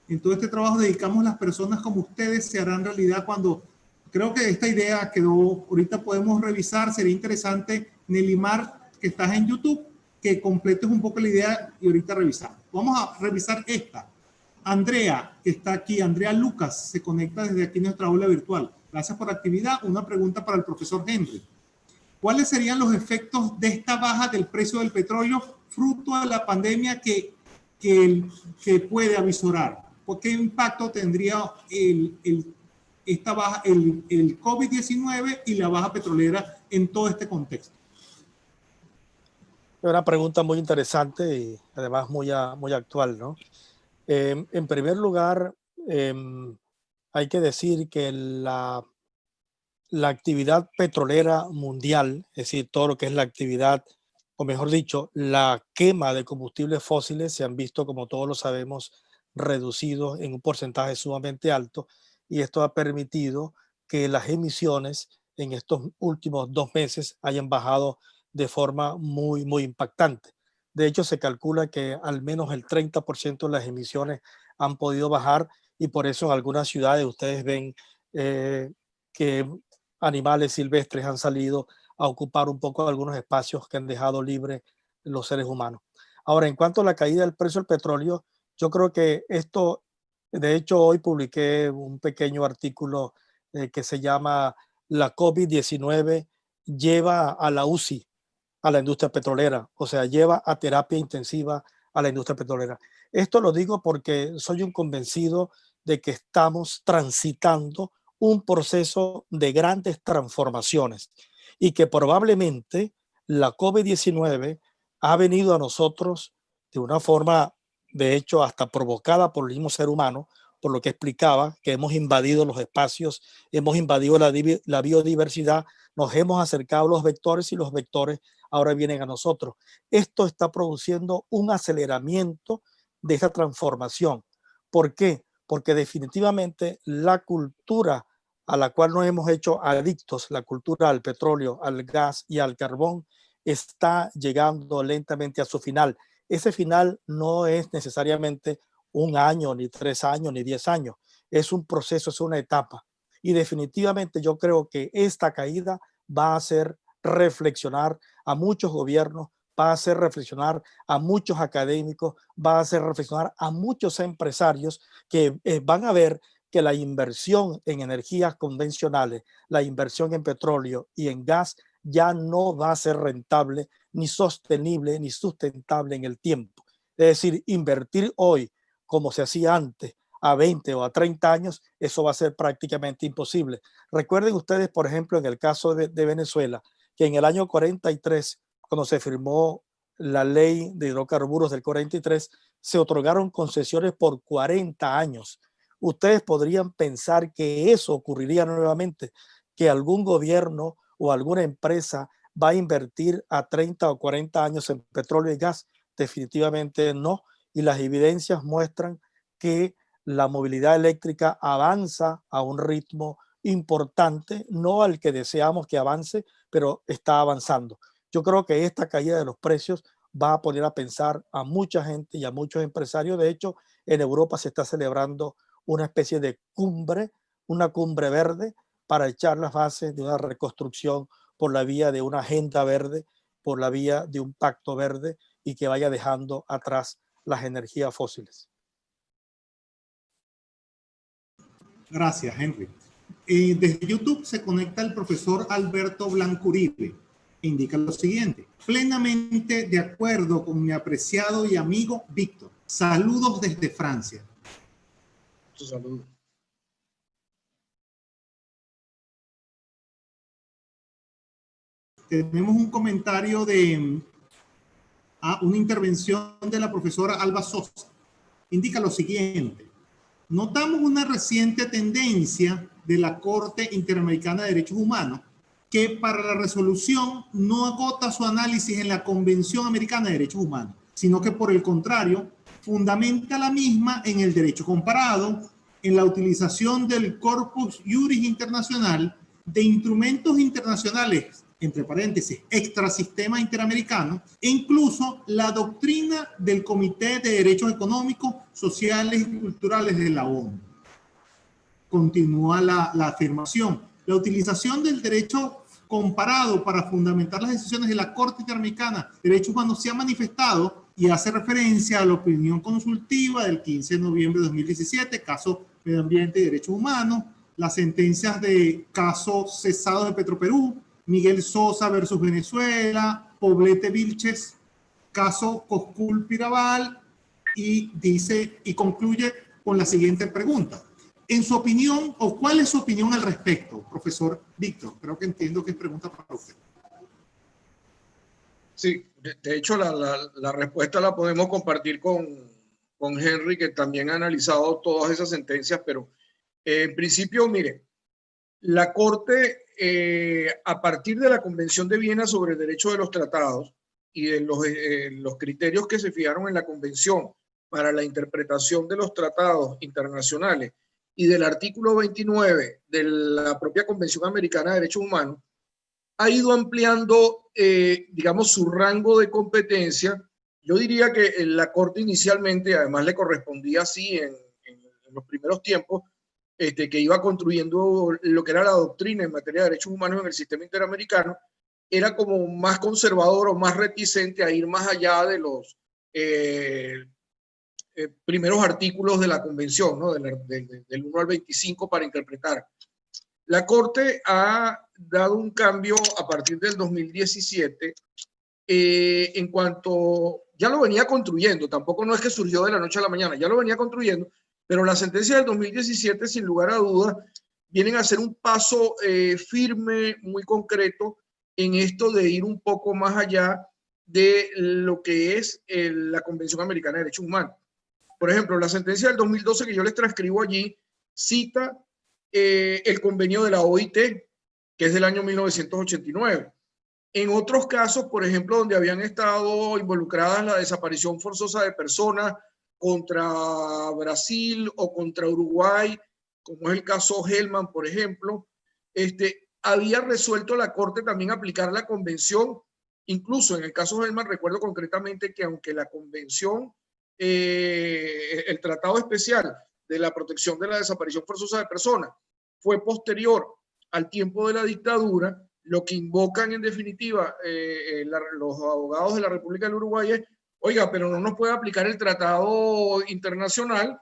en todo este trabajo dedicamos las personas como ustedes, se harán realidad cuando... Creo que esta idea quedó, ahorita podemos revisar, sería interesante, Nelimar, que estás en YouTube, que completes un poco la idea y ahorita revisar. Vamos a revisar esta. Andrea, que está aquí, Andrea Lucas, se conecta desde aquí en nuestra aula virtual. Gracias por la actividad. Una pregunta para el profesor Henry. ¿Cuáles serían los efectos de esta baja del precio del petróleo fruto de la pandemia que puede avisorar? ¿Qué impacto tendría esta baja, el COVID-19 y la baja petrolera en todo este contexto? Una pregunta muy interesante y además muy actual, ¿no? En primer lugar, hay que decir que la actividad petrolera mundial, es decir, todo lo que es la actividad, o mejor dicho, la quema de combustibles fósiles, se han visto, como todos lo sabemos, reducidos en un porcentaje sumamente alto, y esto ha permitido que las emisiones en estos últimos 2 meses hayan bajado de forma muy impactante. De hecho, se calcula que al menos el 30% de las emisiones han podido bajar, y por eso en algunas ciudades ustedes ven que animales silvestres han salido a ocupar un poco algunos espacios que han dejado libres los seres humanos. Ahora, en cuanto a la caída del precio del petróleo, yo creo que esto, de hecho, hoy publiqué un pequeño artículo que se llama "La COVID-19 lleva a la UCI a la industria petrolera", o sea, lleva a terapia intensiva a la industria petrolera. Esto lo digo porque soy un convencido de que estamos transitando un proceso de grandes transformaciones y que probablemente la COVID-19 ha venido a nosotros de una forma, de hecho, hasta provocada por el mismo ser humano, por lo que explicaba, que hemos invadido los espacios, hemos invadido la biodiversidad, nos hemos acercado a los vectores y los vectores ahora vienen a nosotros. Esto está produciendo un aceleramiento de esta transformación. ¿Por qué? Porque definitivamente la cultura a la cual nos hemos hecho adictos, la cultura al petróleo, al gas y al carbón, está llegando lentamente a su final. Ese final no es necesariamente 1 año, ni 3 años, ni 10 años. Es un proceso, es una etapa. Y definitivamente yo creo que esta caída va a hacer reflexionar a muchos gobiernos, va a hacer reflexionar a muchos académicos, va a hacer reflexionar a muchos empresarios que van a ver que la inversión en energías convencionales, la inversión en petróleo y en gas ya no va a ser rentable, ni sostenible, ni sustentable en el tiempo. Es decir, invertir hoy como se hacía antes, a 20 o a 30 años, eso va a ser prácticamente imposible. Recuerden ustedes, por ejemplo, en el caso de Venezuela, que en el año 43, cuando se firmó la ley de hidrocarburos del 43, se otorgaron concesiones por 40 años. Ustedes podrían pensar que eso ocurriría nuevamente, que algún gobierno o alguna empresa va a invertir a 30 o 40 años en petróleo y gas. Definitivamente no. Y las evidencias muestran que la movilidad eléctrica avanza a un ritmo importante, no al que deseamos que avance, pero está avanzando. Yo creo que esta caída de los precios va a poner a pensar a mucha gente y a muchos empresarios. De hecho, en Europa se está celebrando una especie de cumbre, una cumbre verde, para echar las bases de una reconstrucción por la vía de una agenda verde, por la vía de un pacto verde, y que vaya dejando atrás las energías fósiles. Gracias, Henry. Desde YouTube se conecta el profesor Alberto Blancuribe. Indica lo siguiente: plenamente de acuerdo con mi apreciado y amigo Víctor. Saludos desde Francia. Saludos. Tenemos un comentario de una intervención de la profesora Alba Sosa. Indica lo siguiente: notamos una reciente tendencia de la Corte Interamericana de Derechos Humanos que para la resolución no agota su análisis en la Convención Americana de Derechos Humanos, sino que por el contrario fundamenta la misma en el derecho comparado, en la utilización del corpus juris internacional de instrumentos internacionales, entre paréntesis, extrasistema interamericano, e incluso la doctrina del Comité de Derechos Económicos, Sociales y Culturales de la ONU. Continúa la afirmación: la utilización del derecho comparado para fundamentar las decisiones de la Corte Interamericana de Derechos Humanos se ha manifestado, y hace referencia a la opinión consultiva del 15 de noviembre de 2017, caso Medio Ambiente y Derechos Humanos, las sentencias de caso cesado de Petroperú, Miguel Sosa versus Venezuela, Poblete Vilches, caso Coscul-Piraval, y dice, y concluye con la siguiente pregunta: en su opinión, o cuál es su opinión al respecto, profesor Víctor. Creo que entiendo que es pregunta para usted. Sí, de hecho la respuesta la podemos compartir con Henry, que también ha analizado todas esas sentencias, pero en principio, mire, la Corte, a partir de la Convención de Viena sobre el Derecho de los Tratados y de los criterios que se fijaron en la Convención para la interpretación de los tratados internacionales y del artículo 29 de la propia Convención Americana de Derechos Humanos, ha ido ampliando, digamos, su rango de competencia. Yo diría que la Corte inicialmente, además le correspondía así en los primeros tiempos, que iba construyendo lo que era la doctrina en materia de derechos humanos en el sistema interamericano, era como más conservador o más reticente a ir más allá de los primeros artículos de la convención, ¿no? Del 1 al 25 para interpretar. La Corte ha dado un cambio a partir del 2017 en cuanto, ya lo venía construyendo, tampoco no es que surgió de la noche a la mañana, ya lo venía construyendo, pero las sentencias del 2017, sin lugar a dudas, vienen a ser un paso firme, muy concreto, en esto de ir un poco más allá de lo que es la Convención Americana de Derechos Humanos. Por ejemplo, la sentencia del 2012 que yo les transcribo allí cita el convenio de la OIT, que es del año 1989. En otros casos, por ejemplo, donde habían estado involucradas la desaparición forzosa de personas contra Brasil o contra Uruguay, como es el caso Hellman, por ejemplo, había resuelto la Corte también aplicar la convención. Incluso en el caso Hellman recuerdo concretamente que aunque la convención, el tratado especial de la protección de la desaparición forzosa de personas fue posterior al tiempo de la dictadura, lo que invocan en definitiva los abogados de la República del Uruguay es, oiga, pero no nos puede aplicar el tratado internacional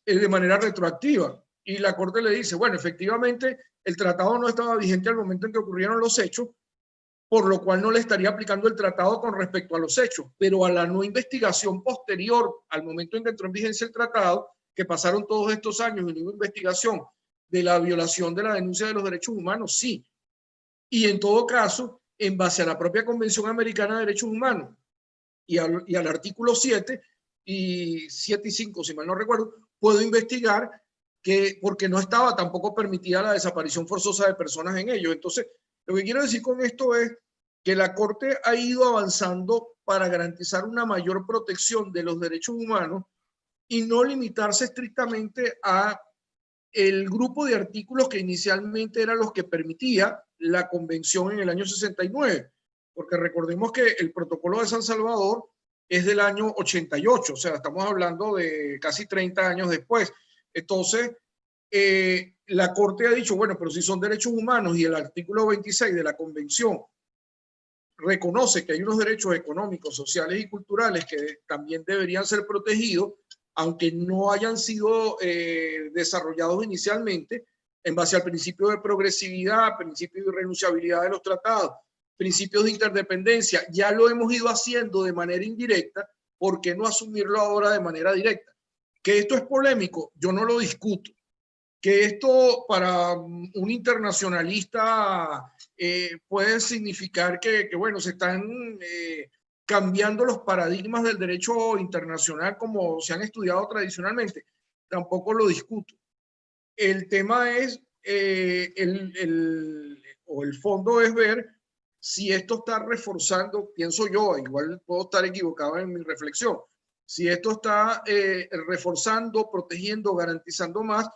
de manera retroactiva. Y la Corte le dice, bueno, efectivamente el tratado no estaba vigente al momento en que ocurrieron los hechos, por lo cual no le estaría aplicando el tratado con respecto a los hechos, pero a la no investigación posterior al momento en que entró en vigencia el tratado, que pasaron todos estos años y no hubo investigación de la violación de la denuncia de los derechos humanos, sí. Y en todo caso, en base a la propia Convención Americana de Derechos Humanos y al artículo 7 y 5, si mal no recuerdo, puedo investigar porque no estaba tampoco permitida la desaparición forzosa de personas en ellos. Entonces, lo que quiero decir con esto es que la Corte ha ido avanzando para garantizar una mayor protección de los derechos humanos y no limitarse estrictamente a el grupo de artículos que inicialmente eran los que permitía la convención en el año 69, porque recordemos que el protocolo de San Salvador es del año 88, o sea, estamos hablando de casi 30 años después. Entonces, la Corte ha dicho, bueno, pero si son derechos humanos y el artículo 26 de la convención reconoce que hay unos derechos económicos, sociales y culturales que también deberían ser protegidos, aunque no hayan sido desarrollados inicialmente, en base al principio de progresividad, principio de irrenunciabilidad de los tratados, principios de interdependencia, ya lo hemos ido haciendo de manera indirecta, ¿por qué no asumirlo ahora de manera directa? Que esto es polémico, yo no lo discuto. Que esto para un internacionalista puede significar que, bueno, se están cambiando los paradigmas del derecho internacional como se han estudiado tradicionalmente. Tampoco lo discuto. El tema es, el fondo es ver si esto está reforzando, pienso yo, igual puedo estar equivocado en mi reflexión, si esto está reforzando, protegiendo, garantizando más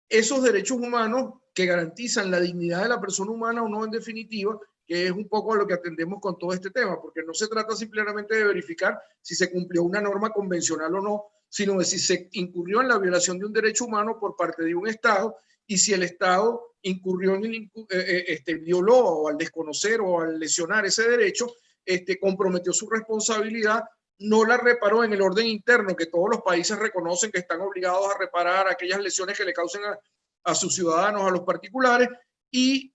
esos derechos humanos que garantizan la dignidad de la persona humana o no, en definitiva, que es un poco a lo que atendemos con todo este tema, porque no se trata simplemente de verificar si se cumplió una norma convencional o no, sino de si se incurrió en la violación de un derecho humano por parte de un Estado y si el Estado incurrió en violó o al desconocer o al lesionar ese derecho, comprometió su responsabilidad, no la reparó en el orden interno que todos los países reconocen que están obligados a reparar aquellas lesiones que le causen a sus ciudadanos, a los particulares, y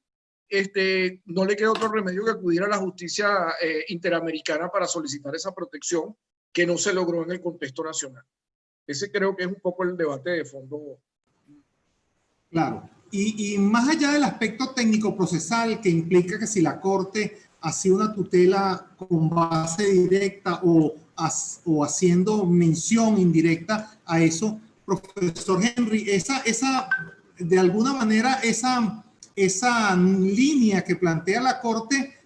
no le queda otro remedio que acudir a la justicia interamericana para solicitar esa protección que no se logró en el contexto nacional. Ese creo que es un poco el debate de fondo. Claro. Y más allá del aspecto técnico-procesal que implica que si la Corte hacía una tutela con base directa o haciendo mención indirecta a eso, profesor Henry, de alguna manera esa línea que plantea la Corte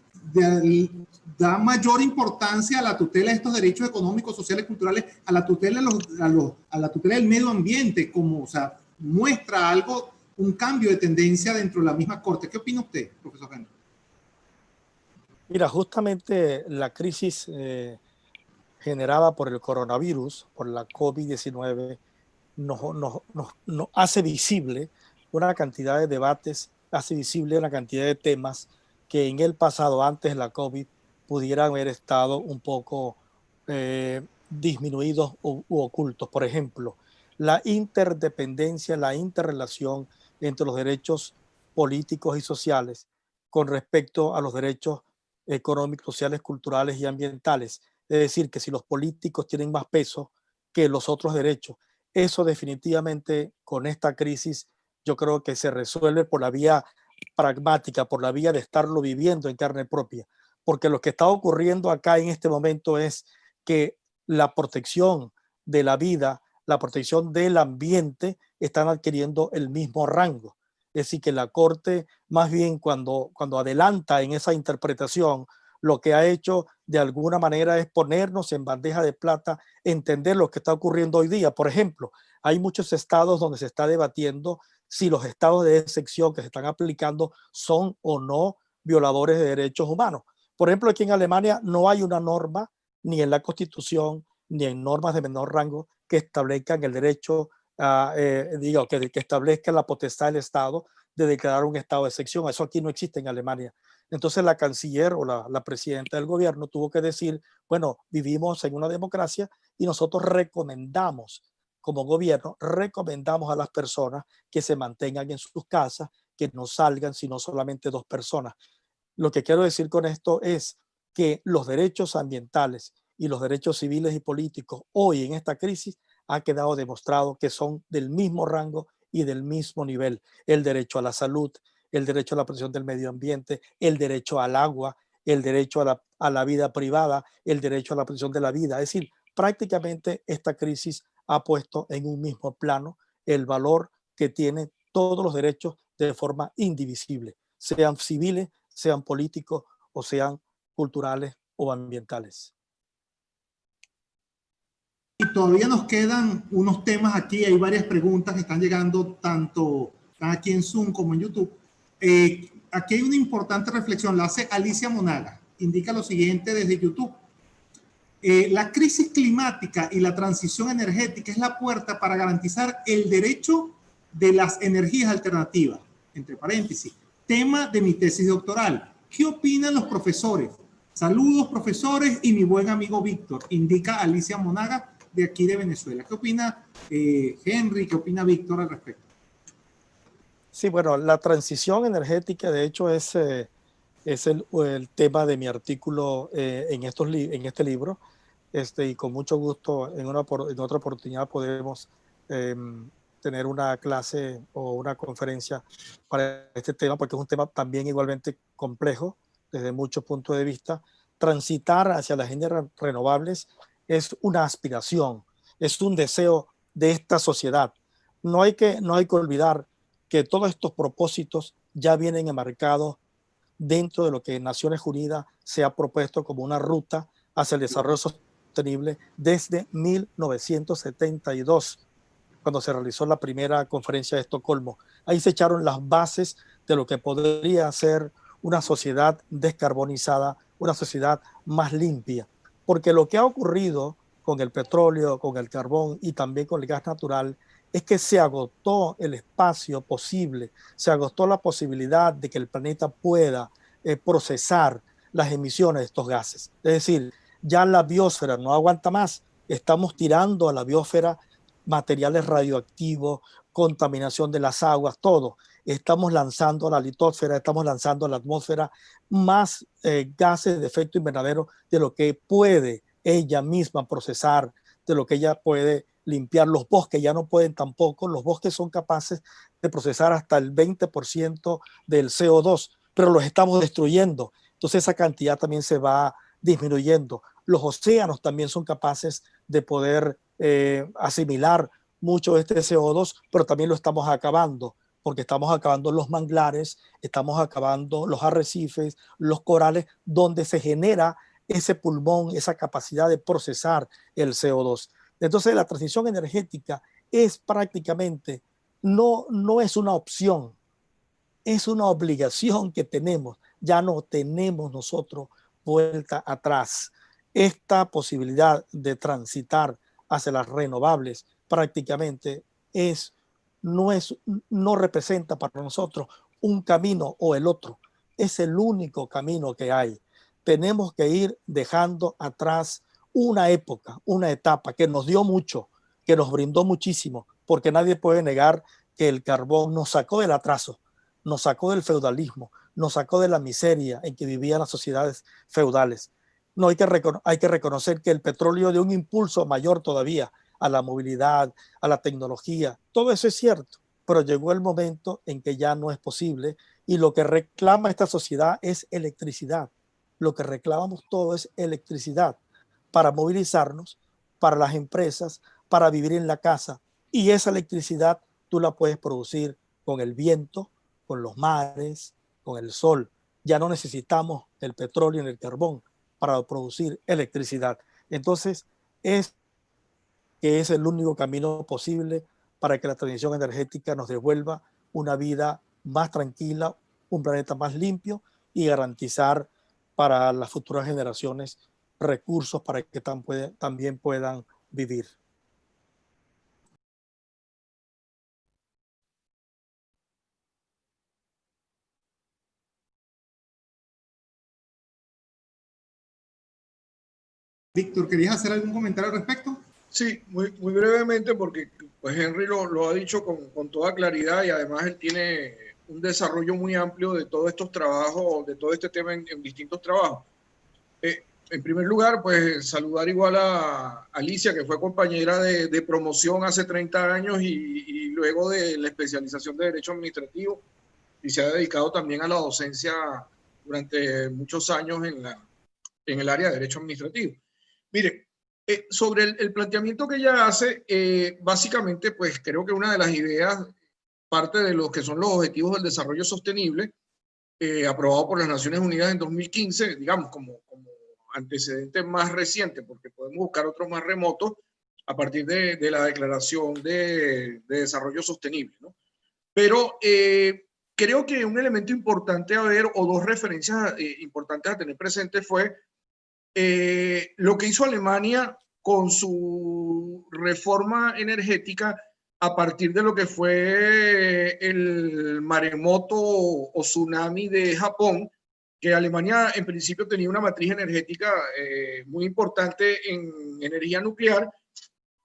da mayor importancia a la tutela de estos derechos económicos, sociales, culturales, a la tutela a la tutela del medio ambiente, como, o sea, muestra algo, un cambio de tendencia dentro de la misma Corte. ¿Qué opina usted, profesor Henry? Mira, justamente la crisis generada por el coronavirus, por la COVID-19, nos hace visible una cantidad de debates, hace visible una cantidad de temas que en el pasado, antes de la COVID, pudieran haber estado un poco disminuidos u ocultos. Por ejemplo, la interdependencia, la interrelación entre los derechos políticos y sociales con respecto a los derechos económicos, sociales, culturales y ambientales. Es decir, que si los políticos tienen más peso que los otros derechos, eso definitivamente con esta crisis yo creo que se resuelve por la vía pragmática, por la vía de estarlo viviendo en carne propia. Porque lo que está ocurriendo acá en este momento es que la protección de la vida, la protección del ambiente están adquiriendo el mismo rango. Es decir, que la Corte más bien cuando adelanta en esa interpretación, lo que ha hecho de alguna manera es ponernos en bandeja de plata, entender lo que está ocurriendo hoy día. Por ejemplo, hay muchos estados donde se está debatiendo si los estados de excepción que se están aplicando son o no violadores de derechos humanos. Por ejemplo, aquí en Alemania no hay una norma, ni en la Constitución, ni en normas de menor rango, que establezcan el derecho, que establezca la potestad del Estado de declarar un estado de excepción. Eso aquí no existe en Alemania. Entonces la canciller o la presidenta del gobierno tuvo que decir, bueno, vivimos en una democracia y nosotros recomendamos, como gobierno, recomendamos a las personas que se mantengan en sus casas, que no salgan sino solamente 2 personas. Lo que quiero decir con esto es que los derechos ambientales y los derechos civiles y políticos hoy en esta crisis ha quedado demostrado que son del mismo rango y del mismo nivel. El derecho a la salud, el derecho a la protección del medio ambiente, el derecho al agua, el derecho a la vida privada, el derecho a la protección de la vida. Es decir, prácticamente esta crisis ha puesto en un mismo plano el valor que tienen todos los derechos de forma indivisible, sean civiles, sean políticos o sean culturales o ambientales. Y todavía nos quedan unos temas aquí, hay varias preguntas que están llegando tanto aquí en Zoom como en YouTube. Aquí hay una importante reflexión, la hace Alicia Monaga, indica lo siguiente desde YouTube. La crisis climática y la transición energética es la puerta para garantizar el derecho de las energías alternativas, entre paréntesis, tema de mi tesis doctoral. ¿Qué opinan los profesores? Saludos, profesores, y mi buen amigo Víctor, indica Alicia Monaga de aquí de Venezuela. ¿Qué opina Henry? ¿Qué opina Víctor al respecto? Sí, bueno, la transición energética de hecho es el tema de mi artículo en este libro. Y con mucho gusto en otra oportunidad podemos tener una clase o una conferencia para este tema, porque es un tema también igualmente complejo desde muchos puntos de vista. Transitar hacia las energías renovables es una aspiración, es un deseo de esta sociedad. No hay que olvidar que todos estos propósitos ya vienen enmarcados dentro de lo que Naciones Unidas se ha propuesto como una ruta hacia el desarrollo sostenible desde 1972, cuando se realizó la primera conferencia de Estocolmo. Ahí se echaron las bases de lo que podría ser una sociedad descarbonizada, una sociedad más limpia. Porque lo que ha ocurrido con el petróleo, con el carbón y también con el gas natural es que se agotó el espacio posible, se agotó la posibilidad de que el planeta pueda procesar las emisiones de estos gases. Es decir, ya la biosfera no aguanta más, estamos tirando a la biosfera materiales radioactivos, contaminación de las aguas, todo. Estamos lanzando a la litosfera, estamos lanzando a la atmósfera más gases de efecto invernadero de lo que puede ella misma procesar, de lo que ella puede limpiar. Los bosques ya no pueden tampoco, los bosques son capaces de procesar hasta el 20% del CO2, pero los estamos destruyendo. Entonces esa cantidad también se va disminuyendo. Los océanos también son capaces de poder asimilar mucho de este CO2, pero también lo estamos acabando, porque estamos acabando los manglares, estamos acabando los arrecifes, los corales, donde se genera ese pulmón, esa capacidad de procesar el CO2. Entonces la transición energética es prácticamente no es una opción, es una obligación que tenemos. Ya no tenemos nosotros vuelta atrás. Esta posibilidad de transitar hacia las renovables prácticamente no representa para nosotros un camino o el otro. Es el único camino que hay. Tenemos que ir dejando atrás una época, una etapa que nos dio mucho, que nos brindó muchísimo, porque nadie puede negar que el carbón nos sacó del atraso, nos sacó del feudalismo, nos sacó de la miseria en que vivían las sociedades feudales. No hay que reconocer que el petróleo dio un impulso mayor todavía a la movilidad, a la tecnología. Todo eso es cierto, pero llegó el momento en que ya no es posible y lo que reclama esta sociedad es electricidad. Lo que reclamamos todo es electricidad para movilizarnos, para las empresas, para vivir en la casa. Y esa electricidad tú la puedes producir con el viento, con los mares, con el sol. Ya no necesitamos el petróleo ni el carbón para producir electricidad. Entonces, es el único camino posible para que la transición energética nos devuelva una vida más tranquila, un planeta más limpio y garantizar para las futuras generaciones recursos para que también puedan vivir. Víctor, ¿querías hacer algún comentario al respecto? Sí, muy brevemente, porque pues Henry lo ha dicho con toda claridad y además él tiene un desarrollo muy amplio de todos estos trabajos, de todo este tema en distintos trabajos. En primer lugar, pues saludar igual a Alicia, que fue compañera de promoción hace 30 años y luego de la especialización de Derecho Administrativo, y se ha dedicado también a la docencia durante muchos años en el área de Derecho Administrativo. Mire, sobre el planteamiento que ella hace, básicamente, pues creo que una de las ideas, parte de lo que son los Objetivos del Desarrollo Sostenible, aprobado por las Naciones Unidas en 2015, digamos, como antecedente más reciente, porque podemos buscar otros más remotos a partir de la Declaración de Desarrollo Sostenible, ¿no? Pero creo que un elemento importante a ver, o dos referencias importantes a tener presente, fue lo que hizo Alemania con su reforma energética a partir de lo que fue el maremoto o tsunami de Japón, que Alemania en principio tenía una matriz energética muy importante en energía nuclear,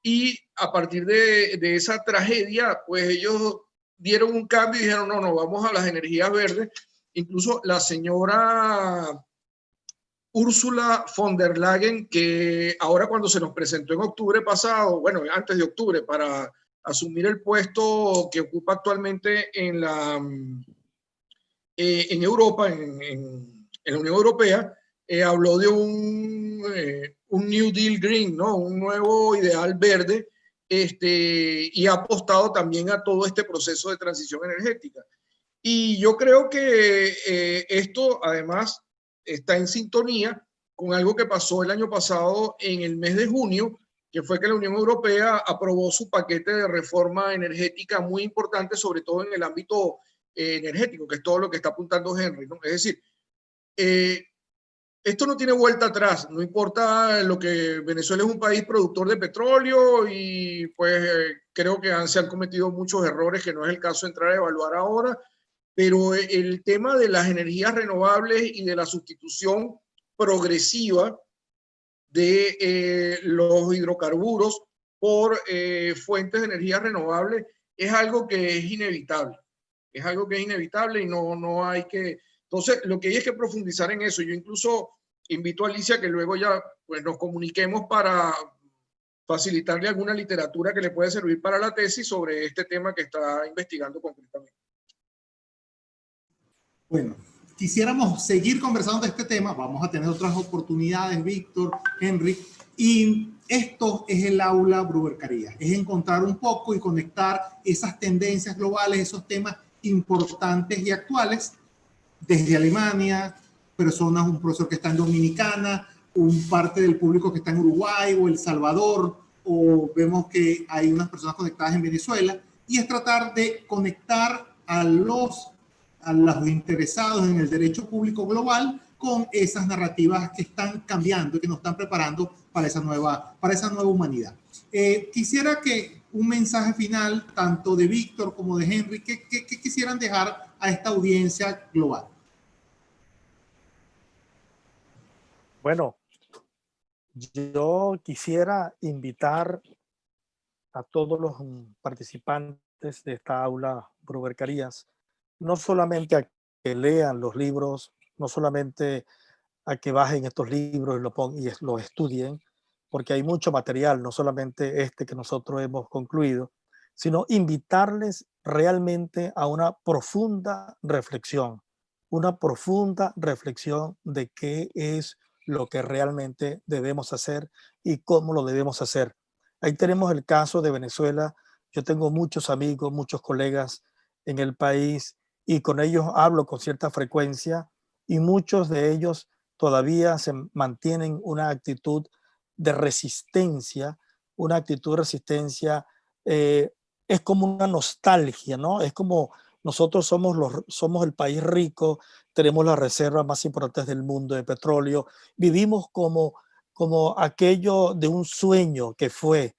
y a partir de esa tragedia, pues ellos dieron un cambio y dijeron, no, vamos a las energías verdes. Incluso la señora Ursula von der Leyen, que ahora cuando se nos presentó en octubre pasado, bueno, antes de octubre, para asumir el puesto que ocupa actualmente en Europa, en la Unión Europea, habló de un New Deal Green, ¿no? Un nuevo ideal verde, y ha apostado también a todo este proceso de transición energética. Y yo creo que esto además está en sintonía con algo que pasó el año pasado en el mes de junio, que fue que la Unión Europea aprobó su paquete de reforma energética muy importante, sobre todo en el ámbito energético, que es todo lo que está apuntando Henry, ¿no? Es decir, esto no tiene vuelta atrás, no importa lo que Venezuela es un país productor de petróleo y pues creo que se han cometido muchos errores que no es el caso de entrar a evaluar ahora, pero el tema de las energías renovables y de la sustitución progresiva de los hidrocarburos por fuentes de energía renovable es algo que es inevitable. Es algo que es inevitable y no hay que... Entonces, lo que hay es que profundizar en eso. Yo incluso invito a Alicia que luego ya pues, nos comuniquemos para facilitarle alguna literatura que le pueda servir para la tesis sobre este tema que está investigando concretamente. Bueno, quisiéramos seguir conversando de este tema. Vamos a tener otras oportunidades, Víctor, Henry. Y esto es el aula Bruber Carías. Es encontrar un poco y conectar esas tendencias globales, esos temas importantes y actuales desde Alemania, personas, un profesor que está en Dominicana, un parte del público que está en Uruguay o El Salvador, o vemos que hay unas personas conectadas en Venezuela, y es tratar de conectar a los interesados en el derecho público global con esas narrativas que están cambiando y que nos están preparando para esa nueva humanidad. Quisiera que un mensaje final, tanto de Víctor como de Henry, ¿qué quisieran dejar a esta audiencia global? Bueno, yo quisiera invitar a todos los participantes de esta aula Bruber Carías, no solamente a que lean los libros, no solamente a que bajen estos libros y los estudien, porque hay mucho material, no solamente este que nosotros hemos concluido, sino invitarles realmente a una profunda reflexión de qué es lo que realmente debemos hacer y cómo lo debemos hacer. Ahí tenemos el caso de Venezuela. Yo tengo muchos amigos, muchos colegas en el país y con ellos hablo con cierta frecuencia y muchos de ellos todavía se mantienen una actitud de resistencia, es como una nostalgia, ¿no? Es como nosotros somos el país rico, tenemos las reservas más importantes del mundo de petróleo, vivimos como aquello de un sueño que fue,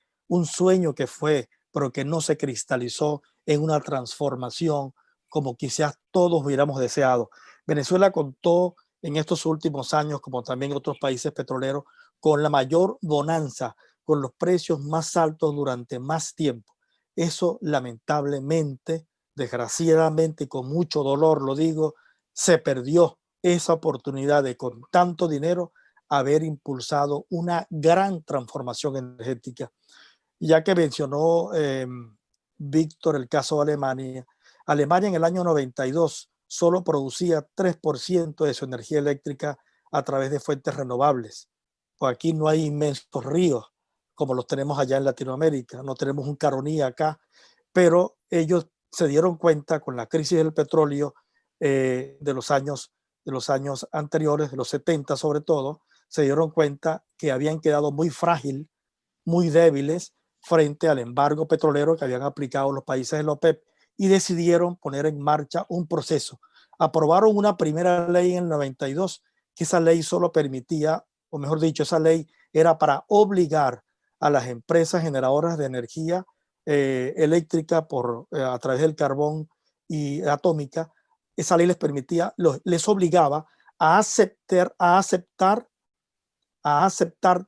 pero que no se cristalizó en una transformación como quizás todos hubiéramos deseado. Venezuela contó en estos últimos años, como también otros países petroleros, con la mayor bonanza, con los precios más altos durante más tiempo. Eso lamentablemente, desgraciadamente y con mucho dolor lo digo, se perdió esa oportunidad de con tanto dinero haber impulsado una gran transformación energética. Ya que mencionó Víctor el caso de Alemania, Alemania en el año 92 solo producía 3% de su energía eléctrica a través de fuentes renovables. Pues aquí no hay inmensos ríos como los tenemos allá en Latinoamérica, no tenemos un Caroní acá, pero ellos se dieron cuenta con la crisis del petróleo de los años anteriores, de los 70 sobre todo, se dieron cuenta que habían quedado muy frágil, muy débiles frente al embargo petrolero que habían aplicado los países de la OPEP y decidieron poner en marcha un proceso. Aprobaron una primera ley en el 92, que esa ley solo permitía, o mejor dicho, esa ley era para obligar a las empresas generadoras de energía eléctrica a través del carbón y atómica. Esa ley les permitía, les obligaba a aceptar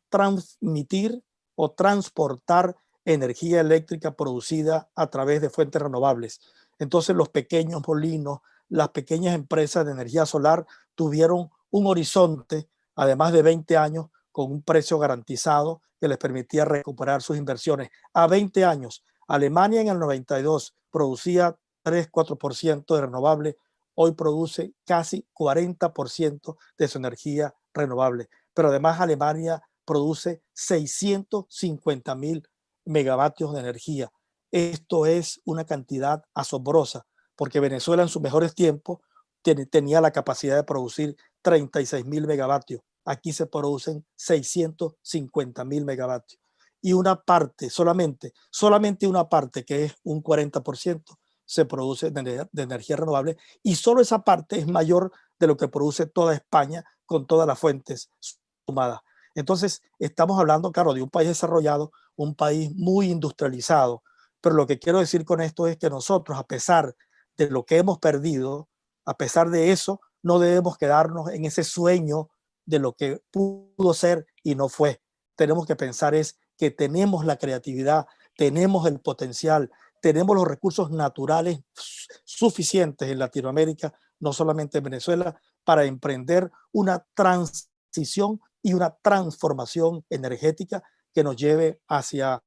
transmitir o transportar energía eléctrica producida a través de fuentes renovables. Entonces los pequeños molinos, las pequeñas empresas de energía solar tuvieron un horizonte, además de 20 años, con un precio garantizado que les permitía recuperar sus inversiones. A 20 años, Alemania en el 92 producía 3-4% de renovable, hoy produce casi 40% de su energía renovable. Pero además Alemania produce 650.000 megavatios de energía. Esto es una cantidad asombrosa, porque Venezuela en sus mejores tiempos tenía la capacidad de producir 36.000 megavatios. Aquí se producen 650.000 megavatios. Y una parte, solamente una parte, que es un 40%, se produce de energía renovable, y solo esa parte es mayor de lo que produce toda España con todas las fuentes sumadas. Entonces, estamos hablando, claro, de un país desarrollado, un país muy industrializado, pero lo que quiero decir con esto es que nosotros, a pesar de lo que hemos perdido, a pesar de eso, no debemos quedarnos en ese sueño de lo que pudo ser y no fue. Tenemos que pensar es que tenemos la creatividad, tenemos el potencial, tenemos los recursos naturales suficientes en Latinoamérica, no solamente en Venezuela, para emprender una transición y una transformación energética que nos lleve hacia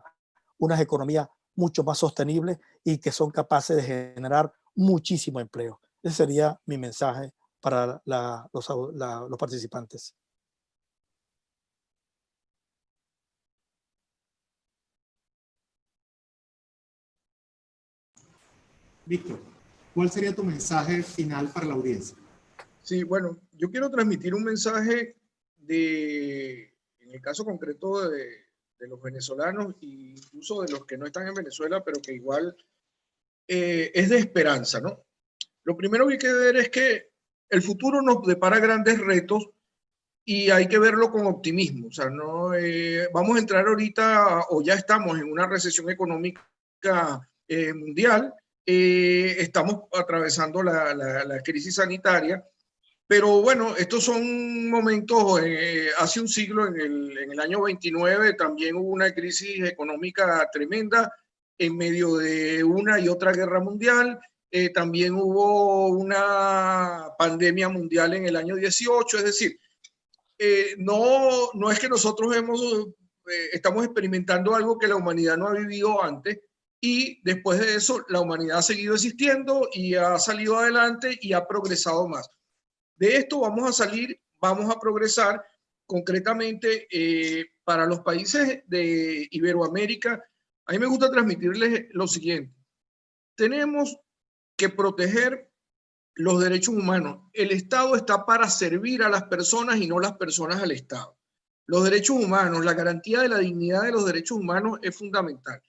unas economías mucho más sostenibles y que son capaces de generar muchísimo empleo. Ese sería mi mensaje para los participantes. Víctor, ¿cuál sería tu mensaje final para la audiencia? Sí, bueno, yo quiero transmitir un mensaje en el caso concreto de los venezolanos e incluso de los que no están en Venezuela, pero que igual es de esperanza, ¿no? Lo primero que hay que ver es que el futuro nos depara grandes retos y hay que verlo con optimismo. O sea, no vamos a entrar ahorita, o ya estamos en una recesión económica mundial, estamos atravesando la crisis sanitaria, pero bueno, estos son momentos, hace un siglo, en el año 29, también hubo una crisis económica tremenda en medio de una y otra guerra mundial. También hubo una pandemia mundial en el año 18, es decir, no es que nosotros estamos experimentando algo que la humanidad no ha vivido antes, y después de eso la humanidad ha seguido existiendo y ha salido adelante y ha progresado más. De esto vamos a salir, vamos a progresar concretamente para los países de Iberoamérica. A mí me gusta transmitirles lo siguiente: tenemos que proteger los derechos humanos. El Estado está para servir a las personas y no las personas al Estado. Los derechos humanos, la garantía de la dignidad de los derechos humanos es fundamental.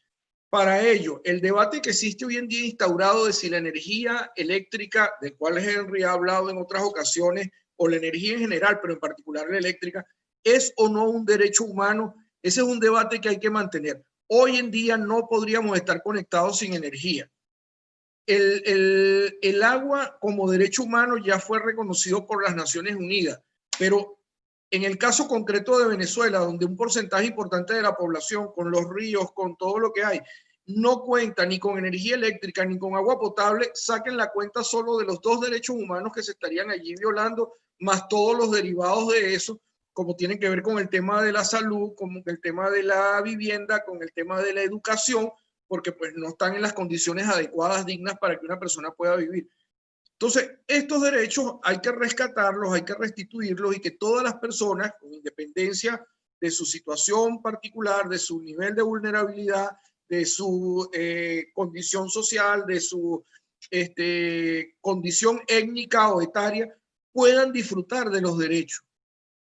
Para ello, el debate que existe hoy en día instaurado de si la energía eléctrica, del cual Henry ha hablado en otras ocasiones, o la energía en general, pero en particular la eléctrica, es o no un derecho humano, ese es un debate que hay que mantener. Hoy en día no podríamos estar conectados sin energía. El agua como derecho humano ya fue reconocido por las Naciones Unidas, pero en el caso concreto de Venezuela, donde un porcentaje importante de la población, con los ríos, con todo lo que hay, no cuenta ni con energía eléctrica ni con agua potable, saquen la cuenta solo de los 2 derechos humanos que se estarían allí violando, más todos los derivados de eso, como tienen que ver con el tema de la salud, con el tema de la vivienda, con el tema de la educación, porque pues no están en las condiciones adecuadas, dignas para que una persona pueda vivir. Entonces, estos derechos hay que rescatarlos, hay que restituirlos, y que todas las personas, con independencia de su situación particular, de su nivel de vulnerabilidad, de su condición social, de su condición étnica o etaria, puedan disfrutar de los derechos.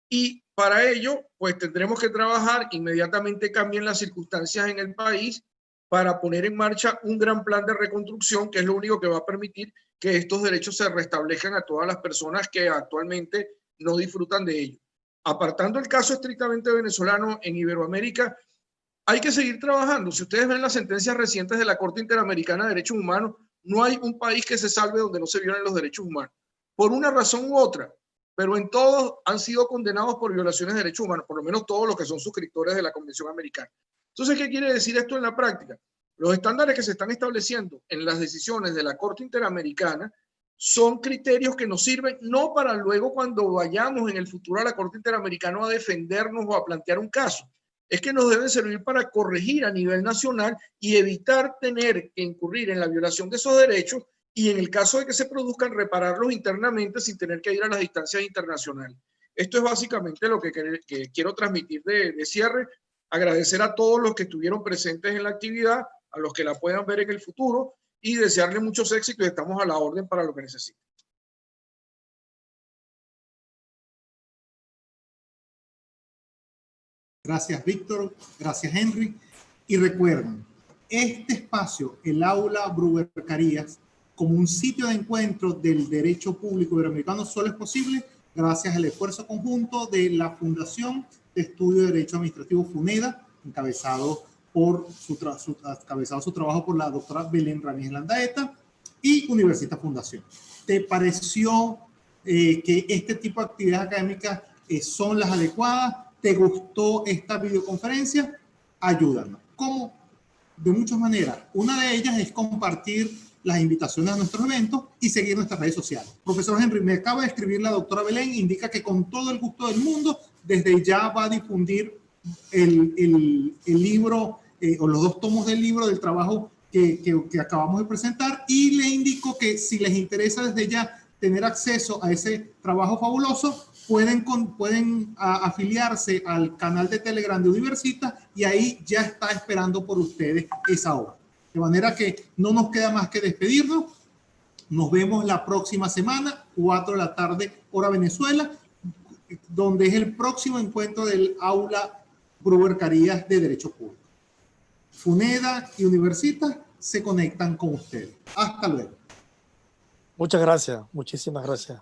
Y para ello, pues tendremos que trabajar, inmediatamente cambien las circunstancias en el país, para poner en marcha un gran plan de reconstrucción, que es lo único que va a permitir que estos derechos se restablezcan a todas las personas que actualmente no disfrutan de ellos. Apartando el caso estrictamente venezolano, en Iberoamérica hay que seguir trabajando. Si ustedes ven las sentencias recientes de la Corte Interamericana de Derechos Humanos, no hay un país que se salve donde no se violen los derechos humanos, por una razón u otra, pero en todos han sido condenados por violaciones de derechos humanos, por lo menos todos los que son suscriptores de la Convención Americana. Entonces, ¿qué quiere decir esto en la práctica? Los estándares que se están estableciendo en las decisiones de la Corte Interamericana son criterios que nos sirven no para luego, cuando vayamos en el futuro a la Corte Interamericana a defendernos o a plantear un caso, es que nos deben servir para corregir a nivel nacional y evitar tener que incurrir en la violación de esos derechos, y en el caso de que se produzcan, repararlos internamente sin tener que ir a las instancias internacionales. Esto es básicamente lo que quiero transmitir de cierre. Agradecer a todos los que estuvieron presentes en la actividad, a los que la puedan ver en el futuro, y desearles muchos éxitos. Estamos a la orden para lo que necesiten. Gracias, Víctor. Gracias, Henry. Y recuerden, este espacio, el Aula Bruguer Carías, como un sitio de encuentro del derecho público iberoamericano, solo es posible gracias al esfuerzo conjunto de la Fundación de Estudio de Derecho Administrativo FUNEDA, encabezado su trabajo por la doctora Belén Ramírez Landaeta, y Universitas Fundación. ¿Te pareció que este tipo de actividades académicas son las adecuadas? ¿Te gustó esta videoconferencia? Ayúdanos. ¿Cómo? De muchas maneras. Una de ellas es compartir las invitaciones a nuestros eventos y seguir nuestras redes sociales. Profesor Henry, me acaba de escribir la doctora Belén, indica que con todo el gusto del mundo, desde ya va a difundir el libro o los 2 tomos del libro del trabajo que acabamos de presentar, y le indico que si les interesa desde ya tener acceso a ese trabajo fabuloso, pueden afiliarse al canal de Telegram de Universitas, y ahí ya está esperando por ustedes esa obra. De manera que no nos queda más que despedirnos. Nos vemos la próxima semana, 4 de la tarde, hora Venezuela, donde es el próximo encuentro del Aula Bruguer Carías de Derecho Público. FUNEDA y Universitas se conectan con ustedes. Hasta luego. Muchas gracias, muchísimas gracias.